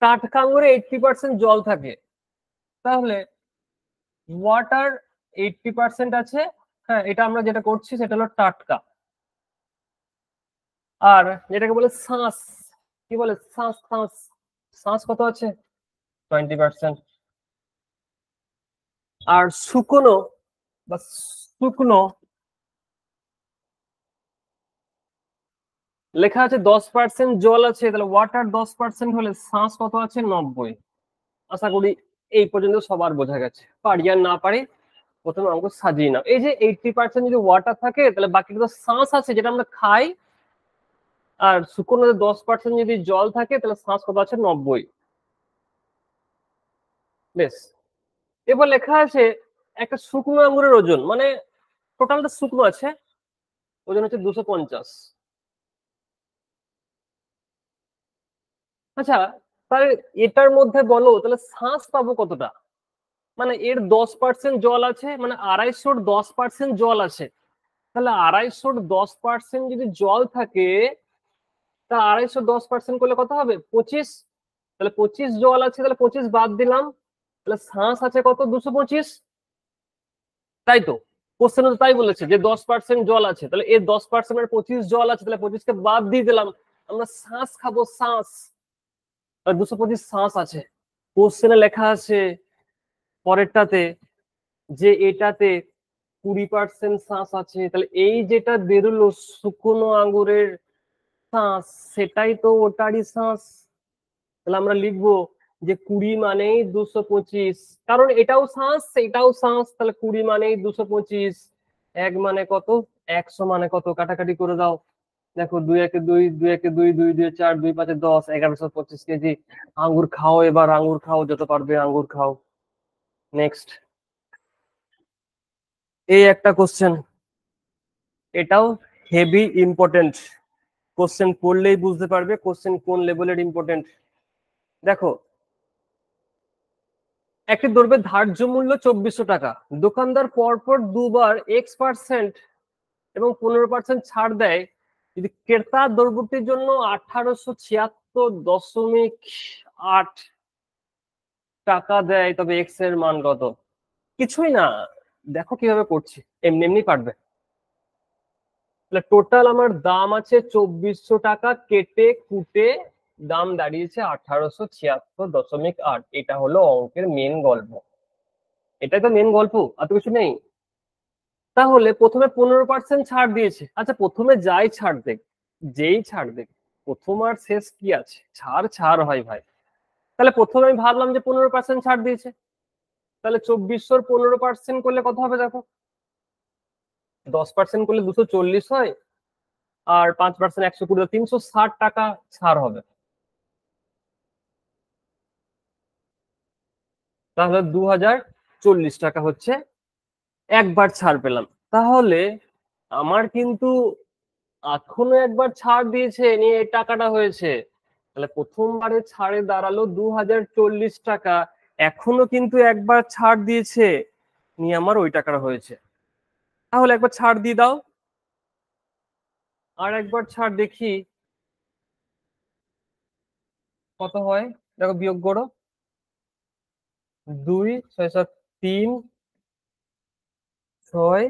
টাটকা আঙ্গুরে 80% জল থাকে, তাহলে ওয়াটার 80% আছে। হ্যাঁ, এটা আমরা যেটা করছি সেটা হলো টাটকা। আর যেটাকে বলে শাঁস, কি বলে শাঁস, শাঁস, শাঁস কত আছে? 20%। আর শুকনো বা শুকনো লেখা আছে 10% জল আছে, তাহলে ওয়াটার 10% হলে শাঁস কত আছে? 90। আশা করি এই পর্যন্ত সবার বোঝা গেছে। পারি আর না পারি, প্রথমে অঙ্ক সাজিয়ে নাও। এই যে 80% যদি ওয়াটার থাকে, তাহলে বাকি তো শাঁস আছে যেটা আমরা খাই। আর শুকনো 10% যদি জল থাকে, তাহলে শাঁস কত আছে? 90। বেশ, এবার লেখা আছে একটা শুকনো আঙ্গুরের ওজন, মানে টোটালটা শুকনো আছে, ওজন হচ্ছে 250। আচ্ছা, তাহলে এটার মধ্যে বলো তাহলে শাঁস পাবো কতটা? মানে এর 10% জল আছে, মানে 250-র 10% জল আছে। তাহলে 250-র 10% যদি জল থাকে, তা 250-10% করলে কত হবে? 25। তাহলে 25 জল আছে, তাহলে 25 বাদ দিলাম, তাহলে শাঁস আছে কত? 225। তাই তো কোশ্চেন তো তাই বলেছে যে 10% জল আছে, তাহলে এর 10% 25 জল আছে, তাহলে 25কে বাদ দিয়ে দিলাম, আমরা শাঁস খাবো, শাঁস। 225 শাঁস আছে। কোশ্চেনে লেখা আছে পরেরটাতে যে এটাতে 20% শাঁস আছে, তাহলে এই যেটা বেরোলো শুকনো আঙ্গুরের শাঁস, সেটাই তো ওটারই শাঁস। তাহলে আমরা লিখবো যে 20 মানেই 225, কারণ এটাও শাঁস এটাও শাঁস, তাহলে 20 মানেই 225। 1 মানে কত, 100 মানে কত, কাটাকাটি করে দাও। দেখো 2 একে 2, 2 একে 2, 2 2 4, 2 5 10, 1125 কেজি আঙ্গুর খাও। এবার আঙ্গুর খাও, যত পারবে আঙ্গুর খাও। নেক্সট, এই একটা কোশ্চেন, এটাও হেভি ইম্পর্টেন্ট। কোশ্চেন পড়লেই বুঝতে পারবে কোশ্চেন কোন লেভেলের ইম্পর্টেন্ট। দেখো, একটি দ্রব্যের ধার্য মূল্য 2400 টাকা, দোকানদার পরপর দুবার X% এবং 15% ছাড় দেয়। যদি ক্রেতা দ্রব্যটির জন্য 1876.8 টাকা দেয়, তবে এক্স এর মান কত? কিছুই না, দেখো কিভাবে করছি, এমনি এমনি পারবে। টোটাল আমার দাম আছে 2400 টাকা, কেটে কুটে দাম দাঁড়িয়েছে 1876.8। এটা হলো অঙ্কের মেন গল্প, এটাই তো মেন গল্প, আর তো কিছু নেই। তাহলে প্রথমে 15% ছাড় দিয়েছে। আচ্ছা, প্রথমে যাই ছাড় দেখ, যেই ছাড় দেখ, প্রথম আর শেষ কি আছে? ছাড় ছাড় হয় ভাই। তাহলে প্রথমে আমি ভাবলাম যে 15% ছাড় দিয়েছে, তাহলে 2400 15% করলে কত হবে দেখো, 10% করলে 240 হয়, আর 5% 120, 360 টাকা ছাড় হবে। তাহলে 2040 টাকা হচ্ছে একবার ছাড় পেলাম। তাহলে আমার কিন্তু এখনো একবার ছাড় দিয়েছে, নিয়ে এই টাকাটা হয়েছে। তাহলে প্রথমবারে ছাড়ে দাঁড়ালো 2040 টাকা, এখনো কিন্তু একবার ছাড় দিয়েছে, নিয়ে আমার ওই টাকাটা হয়েছে। তাহলে একবার ছাড় দিয়ে দাও, আর একবার ছাড় দেখি কত হয়। দেখো, বিয়োগ করো, 2 6 7 3 6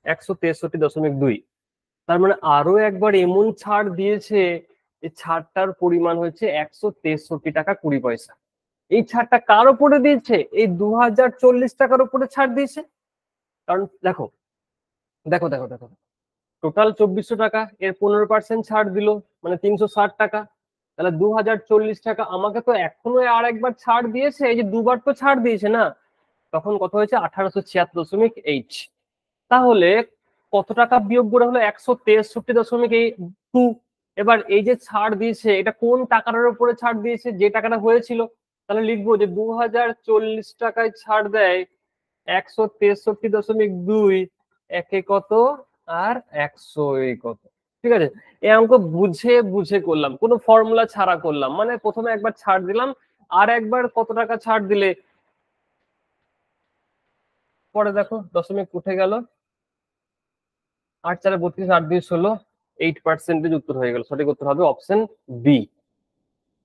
163.2। তার মানে আরো একবার এমন ছাড় দিয়েছে, এই ছাড়টার পরিমাণ হচ্ছে 163 টাকা 20 পয়সা। এই ছাড়টা কার উপরে দিয়েছে? এই 2040 টাকার উপরে ছাড় দিয়েছে। কারণ দেখো দেখো দেখো দেখো, টোটাল 2400 টাকা, এর 15% ছাড় দিল, মানে 360 টাকা। তাহলে 2040 টাকা আমাকে তো এখনো আর একবার ছাড় দিয়েছে, এই যে দুবার তো ছাড় দিয়েছে না, তখন কত হয়েছে? 1876.8। তাহলে কত টাকা বিয়োগ করে হলো? 163.2। এবার এই যে ছাড় দিয়েছে, এটা কোন টাকাটার উপরে ছাড় দিয়েছে? যে টাকাটা হয়েছিল। তাহলে লিখবো যে 2040 টাকায় ছাড় দেয় 163.2, একে কত আর 100 কত। ঠিক আছে, এই অঙ্ক বুঝে বুঝে করলাম, কোনো ফর্মুলা ছাড়া করলাম। মানে প্রথমে একবার ছাড় দিলাম, আর একবার কত টাকা ছাড় দিলে পরে দেখো দশমিক উঠে গেল, 8 4 32, 8 2 16, 8% উত্তর হয়ে গেল। সঠিক উত্তর হবে অপশন বি।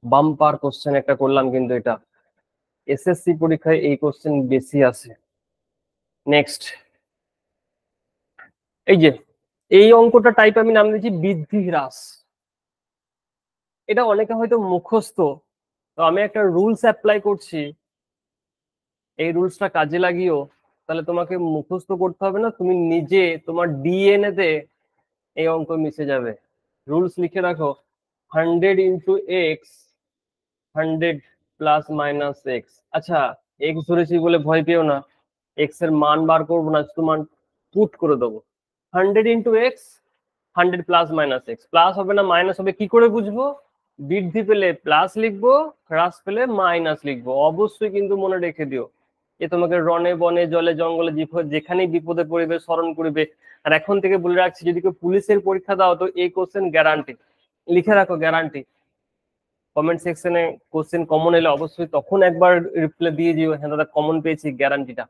বাম্পার কোশ্চেন একটা করলাম কিন্তু এটা, এসএসসি পরীক্ষায় এই কোশ্চেন বেশি আসে। নেক্সট, এই যে এই অঙ্কটা টাইপ আমি নাম দিয়েছি বৃদ্ধি হ্রাস। এটা অনেকে হয়তো মুখস্থ, তো আমি একটা রুলস অ্যাপ্লাই করছি, এই রুলসটা কাজে লাগিও। তাহলে তোমাকে মুখস্থ করতে হবে না, তুমি নিজে তোমার ডিএনএ তে এই অঙ্ক মিশে যাবে। রুলস লিখে রাখো, 100 × x, 100 ± x। আচ্ছা, এক্স ধরেছি বলে ভয় পেও না, এক্স এর মান বার করবো না, তোমার পুট করে দেবো। 100 × x, 100 ± x। প্লাস হবে না মাইনাস হবে, কি করে বুঝবো? বৃদ্ধি পেলে প্লাস লিখবো, হ্রাস পেলে মাইনাস লিখবো। অবশ্যই কিন্তু মনে রেখে দিও, এ তোমাকে রনে বনে জলে জঙ্গলে যেখানেই বিপদে পড়বে স্মরণ করবে। আর এখন থেকে বলে রাখছি, যদি কেউ পুলিশের পরীক্ষা দাও তো এই কোশ্চেন গ্যারান্টি, লিখে রাখো গ্যারান্টি। কমেন্ট সেকশনে কোশ্চেন কমন এলে অবশ্যই তখন একবার রিপ্লাই দিয়ে দিও, হ্যাঁ দাদা কমন পেয়েছি, গ্যারান্টিটা।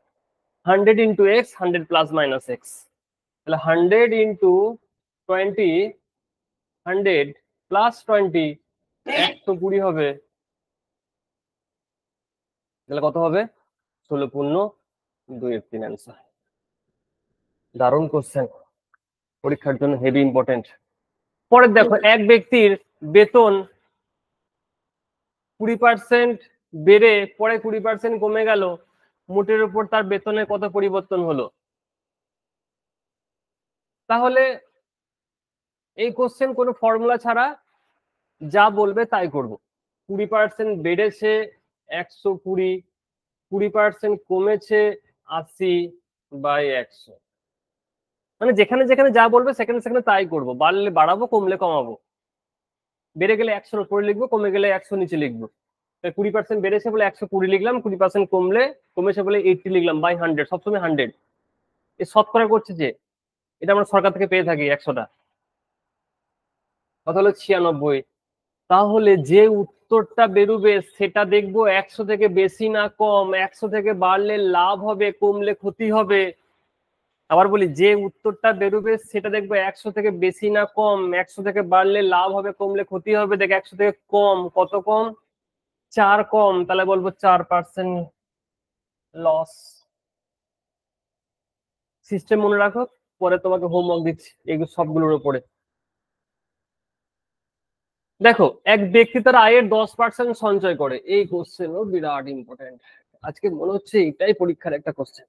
100 × x, 100 ± x। তাহলে 100 × 20, 100 + 20, 120 হবে। তাহলে কত হবে? 16.2 অ্যান্সার। দারুণ কোশ্চেন, পরীক্ষার জন্য হেভি ইম্পর্টেন্ট। পরে দেখো, এক ব্যক্তির বেতন 20% বেড়ে পরে 20% কমে গেল, মোটের উপর তার বেতনে কত পরিবর্তন হলো? তাহলে এই কোশ্চেন কোনো ফর্মুলা ছাড়া যা বলবে তাই করব। 20% বেড়েছে 120, 20% কমেছে 80/100। মানে যেখানে যেখানে যা বলবে সেখানে সেখানে তাই করব, বাড়লে বাড়াবো, কমলে কমাবো। বেড়ে গেলে 100-র উপরে লিখবো, কমে গেলে 100 নিচে লিখবো। 20% বেড়েছে বলে 120 লিখলাম, 20% কমেছে বলে 80 লিখলাম, বাই 100, সবসময় 100। এই শতকরা করছে যে, এটা আমরা সরকার থেকে পেয়ে থাকি 100টা, কত হলো 96। তাহলে যে উত্তরটা বেরোবে সেটা দেখবো 100 থেকে বেশি না কম, 100 থেকে বাড়লে লাভ হবে, কমলে ক্ষতি হবে। আবার বলি, যে উত্তরটা বেরোবে সেটা দেখবো 100 থেকে বেশি না কম, 100 থেকে বাড়লে লাভ হবে, কমলে ক্ষতি হবে। দেখ 100 থেকে কম, কত কম? 4 কম, তাহলে বলবো 4% লস। সিস্টেম মনে রাখো, পরে তোমাকে হোমওয়ার্ক দিচ্ছি এগুলো সবগুলোর উপরে। দেখো, এক ব্যক্তি তার আয়ের 10% সঞ্চয় করে, এই কোশ্চেনও বিরাট ইম্পর্টেন্ট, আজকে মনে হচ্ছে এটাই পরীক্ষার একটা কোশ্চেন।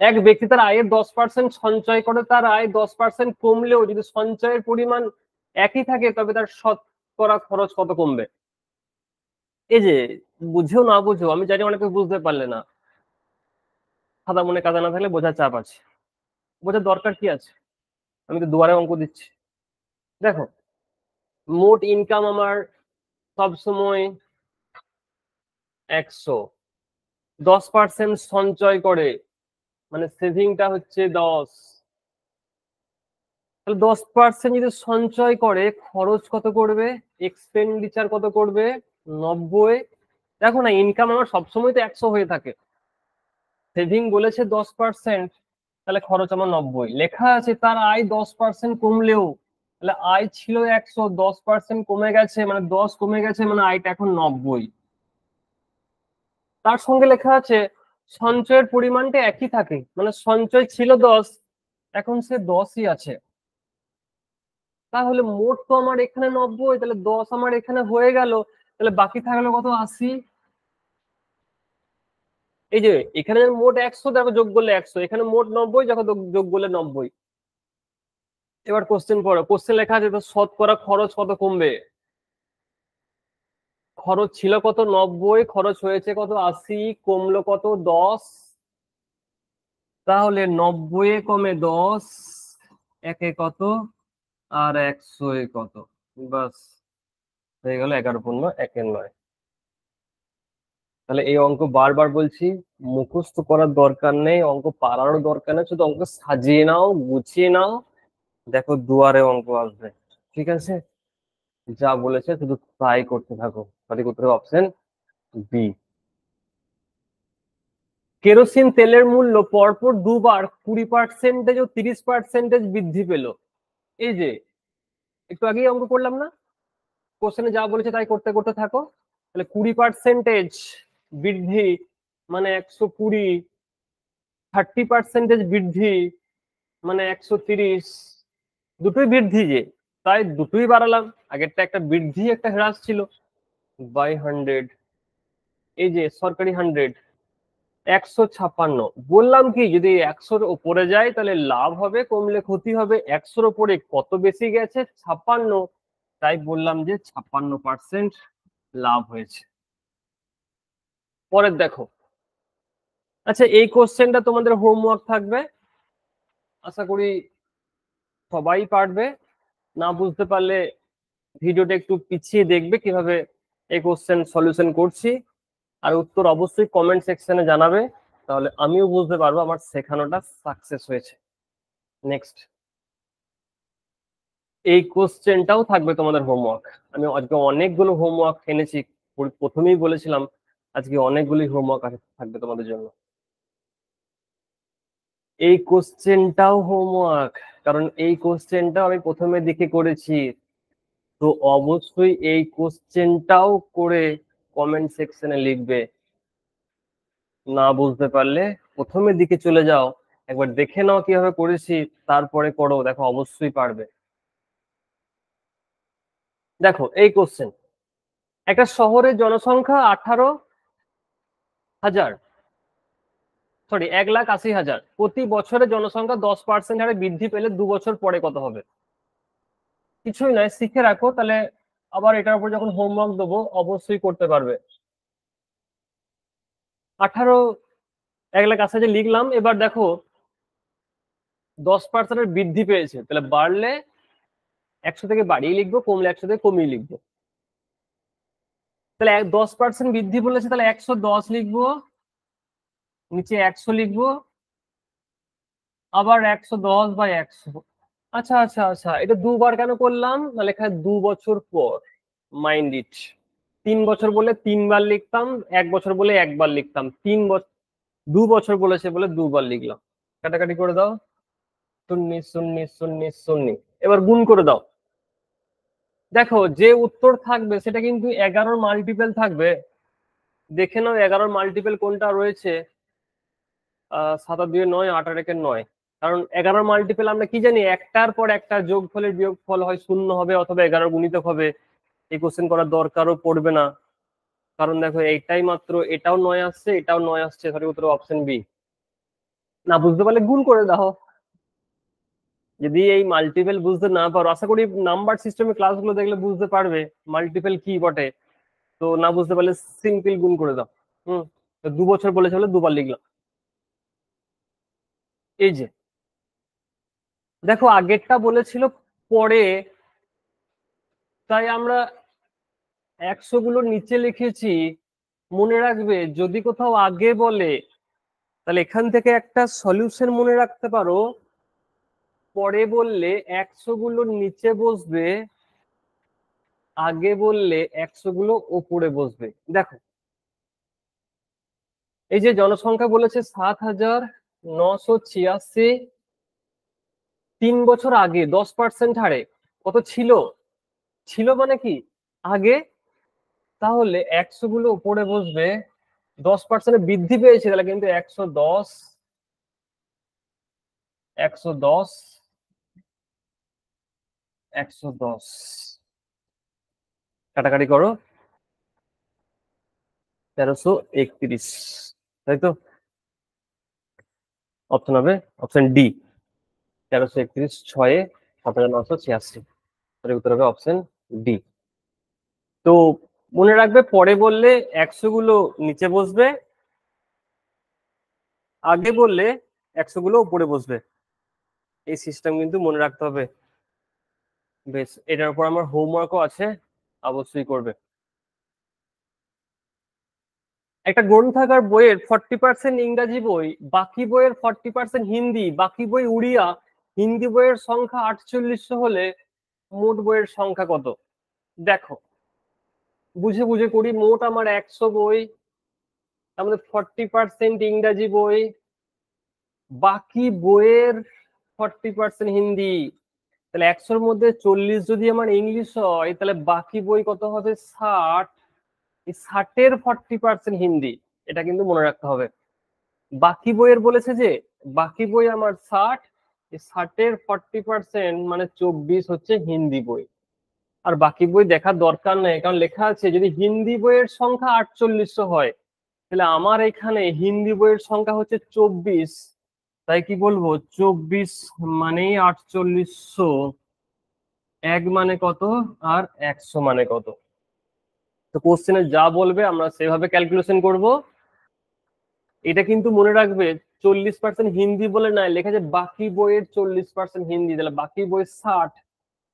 এক ব্যক্তি তার আয়ের 10% সঞ্চয় করে, তার আয় 10% কমলেও যদি সঞ্চয়ের পরিমাণ একই থাকে তবে তার শতকরা খরচ কত কমবে? এই যে, বুঝেও না বুঝেও, আমি জানি অনেকে বুঝতে পারলে না, সাদা মনে কাদা না থাকলে বোঝার চাপ আছে, বোঝার দরকার কি আছে? আমি তো দুয়ারে অঙ্ক দিচ্ছি। দেখো, মোট ইনকাম আমার সবসময় 100, 10% সঞ্চয় করে, মানে সেভিংটা হচ্ছে 10, তাহলে 10% যদি সঞ্চয় করে খরচ কত করবে, এক্সপেন্ডিচার কত করবে? 90। দেখো না, ইনকাম আমার সবসময় তো 100 হয়ে থাকে, সেভিং বলেছে 10%, তাহলে খরচ আমার 90। লেখা আছে তার আয় 10% কমলেও, তাহলে আয় ছিল 100, 10% কমে গেছে, মানে 10 কমে গেছে, মানে আয়টা এখন 90। তার সঙ্গে লেখা আছে সঞ্চয়ের পরিমাণটা একই থাকে, মানে সঞ্চয় ছিল 10, এখন সে 10ই আছে। তাহলে মোট তো আমার এখানে 90, তাহলে 10 আমার এখানে হয়ে গেল, তাহলে বাকি থাকলো কত? 80। এই যে এখানে মোট 100, দেখো যোগ করলে 100, এখানে মোট 90, দেখো যোগ করলে 90। এবার কোশ্চেন পড়ো, কোশ্চেন লেখা আছে তো শতকরা খরচ কত কমবে। খরচ ছিল কত? 90, খরচ হয়েছে কত? 80, কমলো কত? 10। তাহলে 90 কমে 10, একে কত আর 100 কত, বাস হয়ে গেল 11.1-9। তাহলে এই অঙ্ক বারবার বলছি, মুখস্থ করার দরকার নেই, অঙ্ক পারারও দরকার নেই, শুধু অঙ্ক সাজিয়ে নাও, গুছিয়ে নাও, দেখো দুয়ারে অঙ্ক আসবে। ঠিক আছে, যা বলেছে শুধু ট্রাই করতে থাকো। সঠিক উত্তর অপশন বি। কেরোসিন তেলের মূল্য পরপর দুবার 20% ও 30% বৃদ্ধি পেল। এই যে একটু আগেই অঙ্ক করলাম না, কোশ্চেনে যা বলেছে তাই করতে করতে থাকো। তাহলে 20% বৃদ্ধি মানে 120, 30% বৃদ্ধি মানে 130, দুটোই বৃদ্ধি যে, তাই দুটোই বাড়ালাম। আগেরটা একটা বৃদ্ধি একটা হ্রাস ছিল, বাই 100। এই যে সরকারি 100, 156। বললাম কি, যদি 100-র উপরে যায় তাহলে লাভ হবে, কমলে ক্ষতি হবে। 100-র উপরে কত বেশি গেছে? 56, তাই বললাম যে 56% লাভ হয়েছে। পরের দেখো, আচ্ছা এই কোশ্চেনটা তোমাদের হোমওয়ার্ক থাকবে, আশা করি সবাই পারবে। না বুঝতে পারলে ভিডিওটা একটু পিছিয়ে দেখবে কিভাবে এই কোশ্চেন সলিউশন করছি, আর উত্তর অবশ্যই কমেন্ট সেকশনে জানাবে, তাহলে আমিও বুঝতে পারবো আমার শেখানোটা সাকসেস হয়েছে। নেক্সট, এই কোশ্চেনটাও থাকবে তোমাদের হোমওয়ার্ক। আমি আজকে অনেকগুলো হোমওয়ার্ক এনেছি, প্রথমেই বলেছিলাম আজকে অনেকগুলি হোমওয়ার্ক থাকবে তোমাদের জন্য। এই কোশ্চেনটাও হোমওয়ার্ক, কারণ এই কোশ্চেনটাও আমি প্রথমে দিকে করেছি, তো অবশ্যই এই কোশ্চেনটাও করে কমেন্ট সেকশনে লিখবে। না বুঝতে পারলে প্রথমের দিকে চলে যাও, একবার দেখে নাও কিভাবে করেছি, তারপরে করো, দেখো অবশ্যই পারবে। দেখো এই কোশ্চেন, একটা শহরের জনসংখ্যা 18,000, সরি 1,80,000, প্রতি বছরে জনসংখ্যা 10% হারে বৃদ্ধি পেলে 2 বছর পরে কত হবে? কিছুই নয়, শিখে রাখো, তাহলে আবার এটার উপর যখন হোমওয়ার্ক দেবো অবশ্যই করতে পারবে। 18, 1,80,000 লিখলাম, এবার দেখো 10% বৃদ্ধি পেয়েছে, তাহলে বাড়লে 100 থেকে বাড়িয়ে লিখবো, কমলে 100 থেকে কমিয়ে লিখবো। তাহলে 10% বৃদ্ধি বলেছে, তাহলে 110 লিখবো, নিচে 100 লিখবো, আবার 110/100। আচ্ছা আচ্ছা আচ্ছা, এটা দুবার কেন করলাম? তাহলে এখানে 2 বছর পর। Mind it. 3 বছর বলে 3 বার লিখতাম, 1 বছর বলে 1 বার লিখতাম, 3 বছর 2 বছর বলেছে বলে 2 বার লিখলাম। কাটাকাটি করে দাও। শূন্য শূন্য শূন্য শূন্য। এবার গুণ করে দাও। দেখো যে উত্তর থাকবে সেটা কিন্তু 11-র মাল্টিপল থাকবে। দেখে নাও 11-র মাল্টিপল কোনটা রয়েছে। 7 আর 2 9, 8 আর 1 9। কারণ 11-র মাল্টিপল আমরা কি জানি, একটার পর একটা যোগফলের বিয়োগফল হয় 0 হবে অথবা 11 গুণিতক হবে। এই কোশ্চেন করার দরকারও পড়বে না, কারণ দেখো এইটাই মাত্র, এটাও 9 আসছে, এটাও 9 আসছে, সঠিক উত্তর অপশন বি। না বুঝতে পারলে গুণ করে দাও। যদি এই মাল্টিপল বুঝতে না পারো, আশা করি নাম্বার সিস্টেমের ক্লাসগুলো দেখলে বুঝতে পারবে মাল্টিপল কি বটে। তো না বুঝতে পারলে সিম্পল গুণ করে দাও। হুম। তো 2 বছর বলেছে বলে 2 বার লিখলাম। এই যে দেখো আগেরটা বলেছিল পরে, তাই আমরা 100 গুলো নিচে লিখেছি। মনে রাখবে যদি কোথাও আগে বলে তাহলে এখান থেকে একটা সলিউশন মনে রাখতে পারো। পরে বললে 100 গুলো নিচে বসবে, আগে বললে 100 গুলো ওপরে বসবে। দেখো এই যে জনসংখ্যা বলেছে 7,986। 3 বছর আগে 10% হারে কত ছিল? ছিল মানে কি আগে। তাহলে 100 গুলো উপরে বসবে, 10% বৃদ্ধি পেয়েছে, তাহলে কিন্তু 110, 110, 110। কাটাকাটি করো। 1331, তাই তো? অপশন হবে অপশন ডি। 1331 6-এ 7,986, সঠিক উত্তর হবে অপশন ডি। তো মনে রাখবে পরে বললে 100 গুলো নিচে বসবে, আগে বললে 100 গুলো উপরে বসবে। এই সিস্টেম কিন্তু মনে রাখতে হবে। বেশ, এটার উপর আমার হোমওয়ার্কও আছে, অবশ্যই করবে। একটা গ্রন্থাগার বইয়ের 40% ইংরাজি বই, বাকি বইয়ের 40% হিন্দি, বাকি বই উড়িয়া, হিন্দি বইয়ের সংখ্যা 4800 হলে মোট বইয়ের সংখ্যা কত? দেখো বুঝে বুঝে করি। মোট আমার 100 বই, তার মধ্যে 40% ইংরাজি বই, বাকি বইয়ের 40% হিন্দি। তাহলে 100-র মধ্যে 40 যদি আমার ইংলিশ হয়, তাহলে বাকি বই কত হবে? 60। এই 60-এর 40% হিন্দি, এটা কিন্তু মনে রাখতে হবে। বাকি বইয়ের বলেছে যে বাকি বই আমার 60, এই 60-এর 40% মানে 24 হচ্ছে হিন্দি বই। আর বাকি বই দেখার দরকার নেই, কারণ লেখা আছে যদি হিন্দি বইয়ের সংখ্যা 4800 হয়, তাহলে আমার এখানে হিন্দি বইয়ের সংখ্যা হচ্ছে 24। তাই কি বলবো, 24 মানেই 4800। 1 মানে কত আর 100 মানে কত? তো কোশ্চেনে যা বলবে আমরা সেভাবে ক্যালকুলেশন করব। এটা কিন্তু মনে রাখবে 40% হিন্দি বলে নাই, লেখা আছে বাকি বইয়ের 40% হিন্দি, তাহলে বাকি বই 60,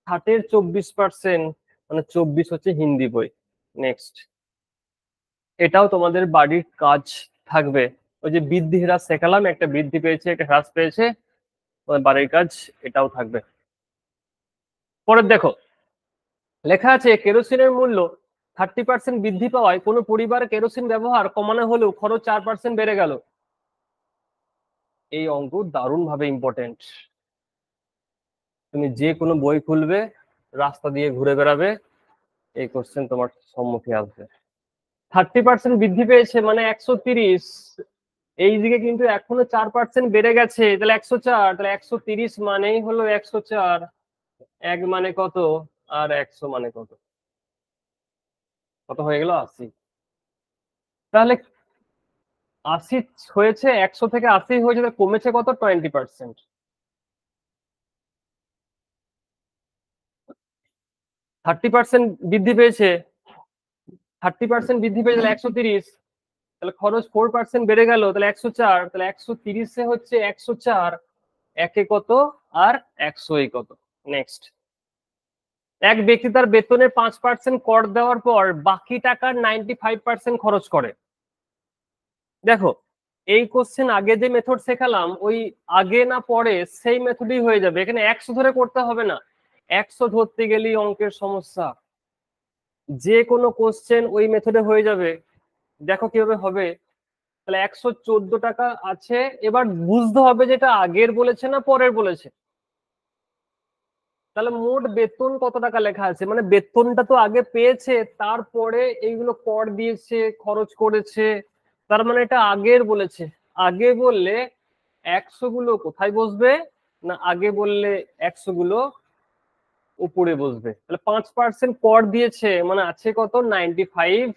60-এর 24% মানে 24 হচ্ছে হিন্দি বই। নেক্সট, এটাও তোমাদের বাড়ির কাজ থাকবে। ওই যে বৃদ্ধি হ্রাস শেখালাম, একটা বৃদ্ধি পেয়েছে একটা হ্রাস পেয়েছে, তোমাদের বাড়ির কাজ এটাও থাকবে। পরের দেখো লেখা আছে কেরোসিনের মূল্য 30% বৃদ্ধি পাওয়ায় কোনো পরিবার কেরোসিন ব্যবহার কমানো হলেও খরচ 4% বেড়ে গেল। এই অঙ্ক দারুণ ভাবে ইম্পর্টেন্ট। তুমি যে কোনো বই খুলবে, রাস্তা দিয়ে ঘুরে বেড়াবে, এই কোশ্চেন তোমার সম্মুখে আসবে। 30% বৃদ্ধি পেয়েছে মানে 130, এইদিকে কিন্তু এখনো 4% বেড়ে গেছে, তাহলে 104, তাহলে 130 মানেই হলো 104। 1 মানে কত আর 100 মানে কত? কত হয়ে গেল? 80। তাহলে 80 হয়েছে, 100 থেকে 80 হয়েছে, তাহলে কমেছে কত? 20%। 30% বৃদ্ধি পেয়েছে, 30% বৃদ্ধি পেয়েছে, তাহলে 130। তাহলে খরচ 4% বেড়ে গেল, তাহলে 104। তাহলে 130-এ হচ্ছে 104, একে কত আর 100-এ কত? নেক্সট, এক ব্যক্তি তার বেতনের 5% কর দেওয়ার পর বাকি টাকার 95% খরচ করে। দেখো এই কোশ্চেন আগে যে মেথড শেখালাম ওই আগে না পরে সেই মেথডই হয়ে যাবে, এখানে 100 ধরে করতে হবে না। 100 ধরতে গেলেই অঙ্কের সমস্যা, যে কোনো কোশ্চেন ওই মেথডে হয়ে যাবে। দেখো কিভাবে হবে। তাহলে 114 টাকা আছে, এবার বুঝতে হবে যেটা আগের বলেছে না পরের বলেছে। তাহলে মোট বেতন কত টাকা লেখা আছে, মানে বেতনটা তো আগে পেয়েছে, তারপরে এইগুলো কর দিয়েছে, খরচ করেছে, তার মানে এটা আগের বলেছে। আগে বললে 100 গুলো কোথায় বসবে না, আগে বললে 100 গুলো উপরে বসবে। তাহলে 5% কর দিয়েছে, মানে আছে কত 95,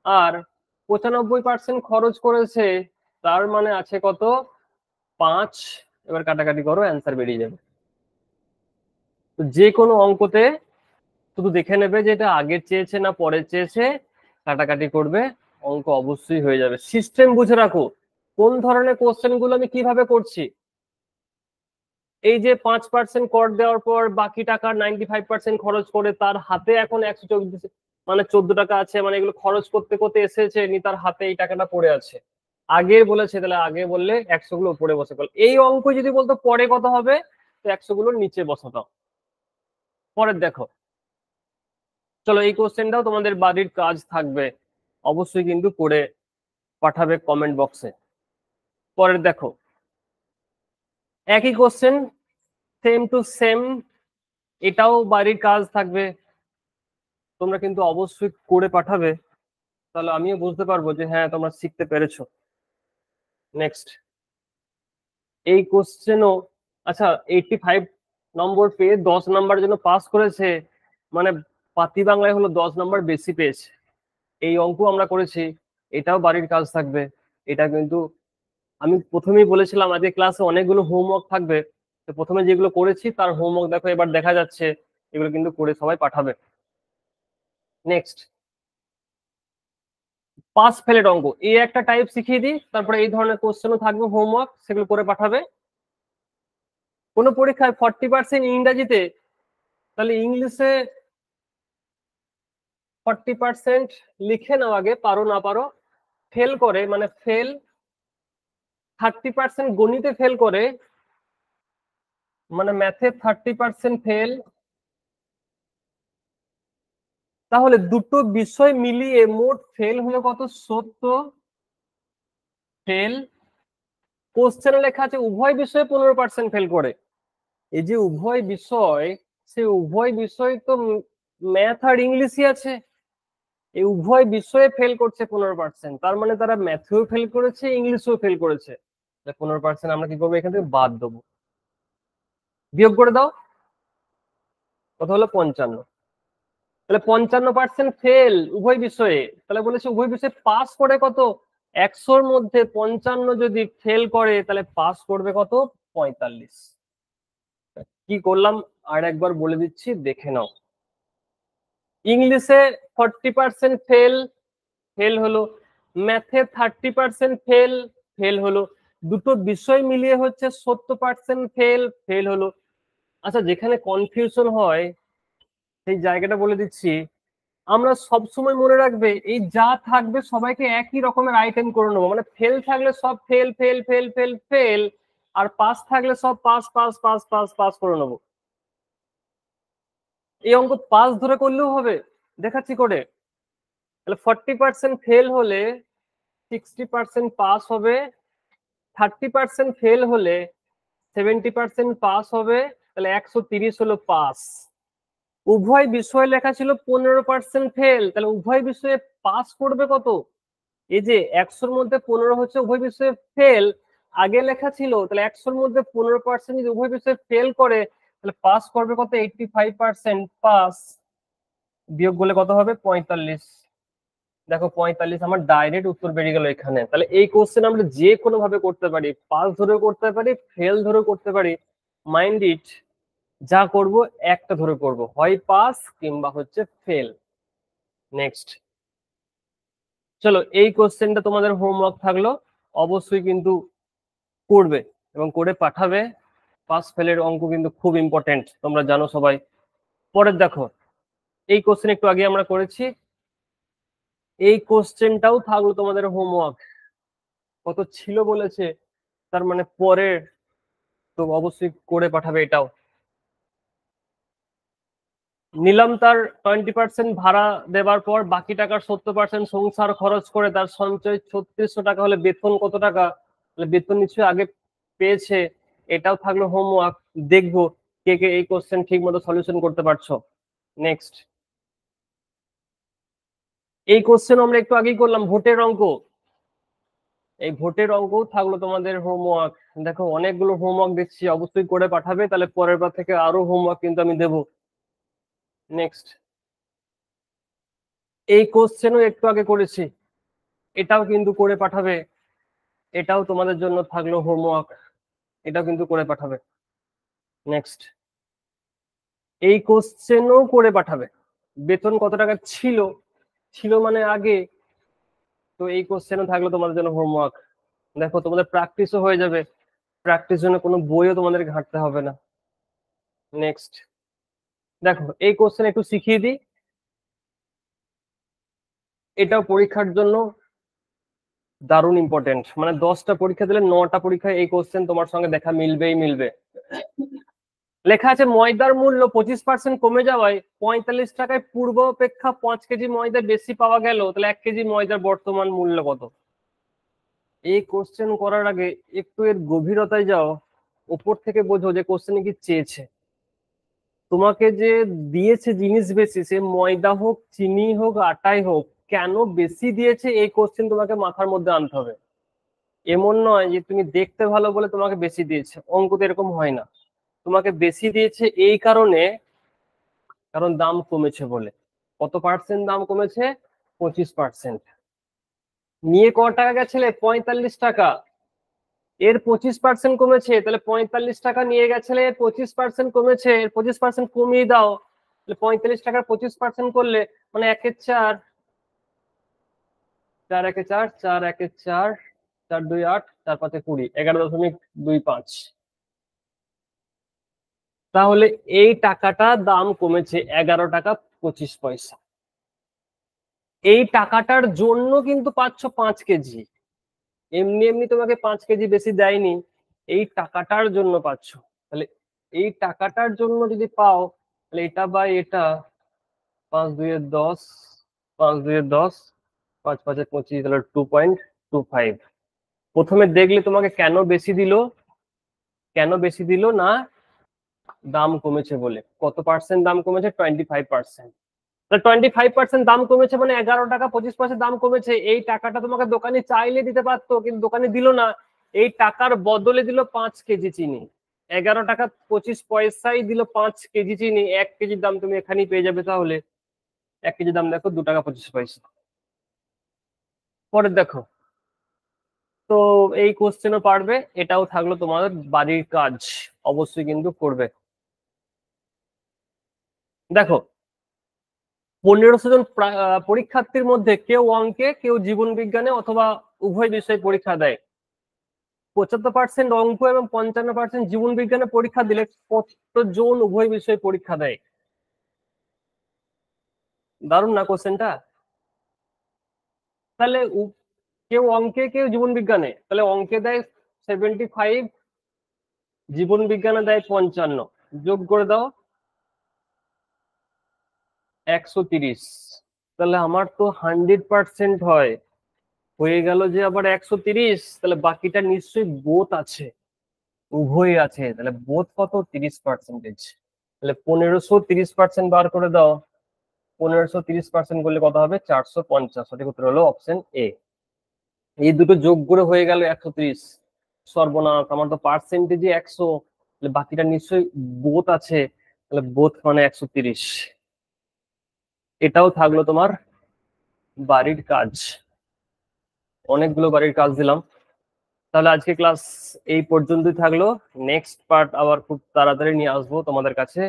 আর 95% খরচ করেছে, তার মানে আছে কত 5। এবার কাটাকাটি করো, অ্যান্সার বেরিয়ে যাবে। তো যে কোনো অঙ্কতে শুধু দেখে নেবে যে এটা আগের চেয়েছে না পরের চেয়েছে, কাটাকাটি করবে, অঙ্ক অবশ্যই হয়ে যাবে। সিস্টেম বুঝে রাখো কোন ধরনের কোশ্চেন গুলো আমি কিভাবে করছি। এই যে 5% কর দেওয়ার পর বাকি টাকা 95% খরচ করে তার হাতে এখন 114 মানে 14 টাকা আছে, মানে এগুলো খরচ করতে করতে এসেছে নি, তার হাতে এই টাকাটা পড়ে আছে। আগে বলেছে, তাহলে আগে বললে 100 গুলো উপরে বসে গেল। এই অঙ্ক যদি বলতো পরে কত হবে, তো 100 গুলোর নিচে বসাতাম। পরের দেখো, চলো এই কোশ্চেনটাও তোমাদের বাড়ির কাজ থাকবে, অবশ্যই কিন্তু করে পাঠাবে কমেন্ট বক্সে। পরের দেখো, একই কোশ্চেন, সেম টু সেম, এটাও বাড়ির কাজ থাকবে, তোমরা কিন্তু অবশ্যই করে পাঠাবে, তাহলে আমিও বুঝতে পারবো যে হ্যাঁ তোমরা শিখতে পেরেছো। নেক্সট, এই কোশ্চেনও, আচ্ছা 85 নম্বর পেয়ে 10 নাম্বার জন্য পাস করেছে, মানে পাতি বাংলায় হলো 10 নাম্বার বেশি পেয়েছে। এই অঙ্ক আমরা করেছি, এটাও বাড়ির কাজ থাকবে। এটা কিন্তু আমি প্রথমেই বলেছিলাম আজকে ক্লাসে অনেকগুলো হোমওয়ার্ক থাকবে, তো প্রথমে যেগুলো করেছি তার হোমওয়ার্ক দেখো এবার দেখা যাচ্ছে, এগুলো কিন্তু করে সবাই পাঠাবে। নেক্সট, পাস ফেলের অঙ্ক, এই একটা টাইপ শিখিয়ে দিই, তারপরে এই ধরনের কোশ্চেনও থাকবে হোমওয়ার্ক, সেগুলো করে পাঠাবে। কোনো পরীক্ষায় 40% ইংরাজিতে, তাহলে ইংলিশে 40% লিখে নাও আগে, পারো না পারো। ফেল করে মানে ফেল, 30% গণিতে ফেল করে, মানে ম্যাথে 30% ফেল, তাহলে দুটো বিষয় মিলিয়ে মোট ফেল হলো কত 70 ফেল। কোশ্চেনে লেখা আছে উভয় বিষয়ে 15% ফেল করে। এই যে উভয় বিষয়, সে উভয় বিষয় তো ম্যাথ আর ইংলিশই আছে, এই উভয় বিষয়ে ফেল করছে 15%, তার মানে তারা ম্যাথেও ফেল করেছে ইংলিশেও ফেল করেছে। 15% আমরা কি করবো, এখান থেকে বাদ দেবো, বিয়োগ করে দাও, কত হলো 55। তাহলে 55% ফেল উভয় বিষয়ে, তাহলে বলেছে উভয় বিষয়ে পাস করে কত, 100-র মধ্যে 55 যদি ফেল করে তাহলে পাস করবে কত 45। কি করলাম আর একবার বলে দিচ্ছি, দেখে নাও। ইংলিশে 40% ফেল, ফেল হলো। ম্যাথে 30% ফেল, ফেল হলো। দুটো বিষয় মিলিয়ে হচ্ছে 70% ফেল, ফেল হলো। আচ্ছা যেখানে কনফিউশন হয় সেই জায়গাটা বলে দিচ্ছি, আমরা সব সময় মনে রাখবে এই যা থাকবে সবাইকে একই রকমের আইটেম করে নেবো, মানে ফেল থাকলে সব fail fail fail fail fail, আর পাস থাকলে সব pass pass pass pass pass করে নেবো। এই অঙ্ক পাস ধরে করলেও হবে, দেখাচ্ছি করে। তাহলে 40% ফেল হলে 60% পাস হবে, 30% ফেল হলে 70% পাস হবে, তাহলে 130 হলো পাস। উভয় বিষয় লেখা ছিল 15% ফেল, তাহলে উভয় বিষয়ে পাস করবে কত, এই যে 100-র মধ্যে 15 হচ্ছে উভয় বিষয়ে ফেল, আগে লেখা ছিল, তাহলে 100-র মধ্যে 15% যদি উভয় বিষয়ে ফেল করে তাহলে পাস করবে কত 85% পাস, বিয়োগ করলে কত হবে 45। দেখো 45 আমার ডাইরেক্ট উত্তর বেরিয়ে গেল এখানে। তাহলে এই কোশ্চেন আমরা যে কোনো ভাবে করতে পারি, পাস ধরেও করতে পারি, ফেল ধরেও করতে পারি, মাইন্ড ইট, যা করব একটা ধরে করব, হয় পাস কিংবা হচ্ছে ফেল। নেক্সট, চলো এই কোশ্চেনটা তোমাদের হোমওয়ার্ক থাকলো, অবশ্যই কিন্তু করবে এবং করে পাঠাবে। পাস ফেলের অঙ্ক কিন্তু খুব ইম্পর্টেন্ট, তোমরা জানো সবাই। পরের দেখো, এই কোশ্চেন একটু আগে আমরা করেছি, এই কোশ্চেনটাও থাকলো তোমাদের হোমওয়ার্ক। কত ছিল বলেছে, তার মানে পরের, তো অবশ্যই করে পাঠাবে এটাও। নিলাম তার 20% ভাড়া দেবার পর বাকি টাকার 70% সংসার খরচ করে তার সঞ্চয় 3600 টাকা হলে বেতন কত টাকা, তাহলে বেতন নিশ্চয়ই আগে পেয়েছে। এটাও থাকলো হোমওয়ার্ক। দেখবো কে কে এই কোশ্চেন ঠিক মতো সলিউশন করতে পারছো। নেক্সট, এই কোশ্চেন আমরা একটু আগেই করলাম, ভোটের অঙ্ক। এই ভোটের অঙ্কও থাকলো তোমাদের হোমওয়ার্ক। দেখো অনেকগুলো হোমওয়ার্ক দিচ্ছি, অবশ্যই করে পাঠাবে, তাহলে পরের বার থেকে আরো হোমওয়ার্ক কিন্তু আমি দেবো। নেক্সট, এই কোশ্চেনও একটু আগে করেছি, এটাও কিন্তু করে পাঠাবে। এটাও তোমাদের জন্য থাকলো হোমওয়ার্ক, এটাও কিন্তু করে পাঠাবে। নেক্সট, এই কোশ্চেনও করে পাঠাবে। বেতন কত টাকা ছিল, ছিল মানে আগে, তো এই কোশ্চেনও থাকলো তোমাদের জন্য হোমওয়ার্ক। দেখো তোমাদের প্র্যাকটিসও হয়ে যাবে, প্র্যাকটিস জন্য কোনো বইও তোমাদের ঘাঁটতে হবে না। নেক্সট, দেখো এই কোশ্চেন একটু শিখিয়ে দিই, এটাও পরীক্ষার জন্য দারুণ ইম্পর্টেন্ট। মানে 10টা পরীক্ষা দিলে 9টা পরীক্ষায় এই কোশ্চেন তোমার সঙ্গে দেখা মিলবেই মিলবে। লেখা আছে ময়দার মূল্য 25% কমে যাওয়ায় 45 টাকায় পূর্ব অপেক্ষা 5 কেজি ময়দা বেশি পাওয়া গেল, তাহলে 1 কেজি ময়দার বর্তমান মূল্য কত। এই কোশ্চেন করার আগে একটু এর গভীরতায় যাও, উপর থেকে বোঝো যে কোশ্চেনে কি চেয়েছে। তোমাকে যে দিয়েছে জিনিস বেশি, সে ময়দা হোক চিনি হোক আটাই হোক, কেন বেশি দিয়েছে এই কোশ্চেন তোমাকে মাথার মধ্যে আনতে হবে। এমন নয় যে তুমি দেখতে ভালো বলে তোমাকে বেশি দিয়েছে, অঙ্কতে এরকম হয় না। তোমাকে বেশি দিয়েছে এই কারণে, কারণ দাম কমেছে বলে। কত পার্সেন্ট দাম কমেছে? 25%। নিয়ে ক টাকা গেছিলে? 45 টাকা। এর 25% কমেছে, তাহলে 45 টাকা নিয়ে গেছিলে, 25% কমেছে, এর 25% কমিয়ে দাও, তাহলে 45 টাকার 25% করলে মানে 1/4, 4/4, 4/4, 4/2 8, 4/5 20, 11.25। তাহলে এই টাকাটা দাম কমেছে 11 টাকা 25 পয়সা। এই টাকাটার জন্য কিন্তু পাচ্ছ 5 কেজি, এমনি এমনি তোমাকে 5 কেজি বেশি দেয়নি, এই টাকাটার জন্য পাচ্ছ। তাহলে এই টাকাটার জন্য যদি পাও, তাহলে এটা বাই এটা, 5×2=10, 5×2=10, 5×5=25, তাহলে 2.25। প্রথমে দেখলে তোমাকে কেন বেশি দিল, কেন বেশি দিল না, দাম কমেছে বলে। কত পার্সেন্ট দাম কমেছে? 25%। 25% দাম কমেছে মানে 11 টাকা 25 পয়সা দাম কমেছে। এই টাকাটা তোমাকে দোকানে চাইলে দিতে পারতো, কিন্তু দোকানে দিল না, এই টাকার বদলে দিল 5 কেজি চিনি। 11 টাকা 25 পয়সাই দিল 5 কেজি চিনি, 1 কেজির দাম তুমি এখানেই পেয়ে যাবে। তাহলে 1 কেজির দাম দেখো 2 টাকা 25 পয়সা। পরে দেখো, তো এই কোশ্চেনও পারবে, এটাও থাকলো তোমাদের বাড়ির কাজ, অবশ্যই কিন্তু করবে। দেখো 1500 জন পরীক্ষার্থীর মধ্যে কেউ অঙ্কে, কেউ জীবন বিজ্ঞানে অথবা উভয় বিষয়ে পরীক্ষা দেয়। 75% অঙ্ক এবং 55% জীবন বিজ্ঞানে পরীক্ষা দিলে কতজন উভয় বিষয়ে পরীক্ষা দেয়? দারুণ না কোশ্চেনটা? তাহলে কেউ অঙ্কে কেউ জীবন বিজ্ঞানে, তাহলে অঙ্কে দেয় 75, জীবন বিজ্ঞানে দেয় 55, যোগ করে দাও 130। তাহলে আমার তো 100% হয়, হয়ে গেল যে আবার 130, তাহলে বাকিটা নিশ্চয়ই বোথ আছে, উভয় আছে। তাহলে বোথ কত? 30%। তাহলে 1530% বার করে দাও, 1530% করলে কত হবে? 450। সঠিক উত্তর হলো অপশন এ। এই দুটো যোগ করে হয়ে গেল 130। সর্বনাশ, আমার তো পার্সেন্টেজে 100, তাহলে বাকিটা নিশ্চয়ই বোথ আছে, তাহলে বোথ মানে 130। এটাও থাকলো তোমার বাড়ির কাজ। অনেকগুলো বাড়ির কাজ দিলাম। তাহলে আজকে ক্লাস এই পর্যন্তই থাকলো। নেক্সট পার্ট আবার খুব তাড়াতাড়ি নিয়ে আসবো তোমাদের কাছে।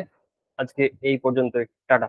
আজকে এই পর্যন্ত, টাটা।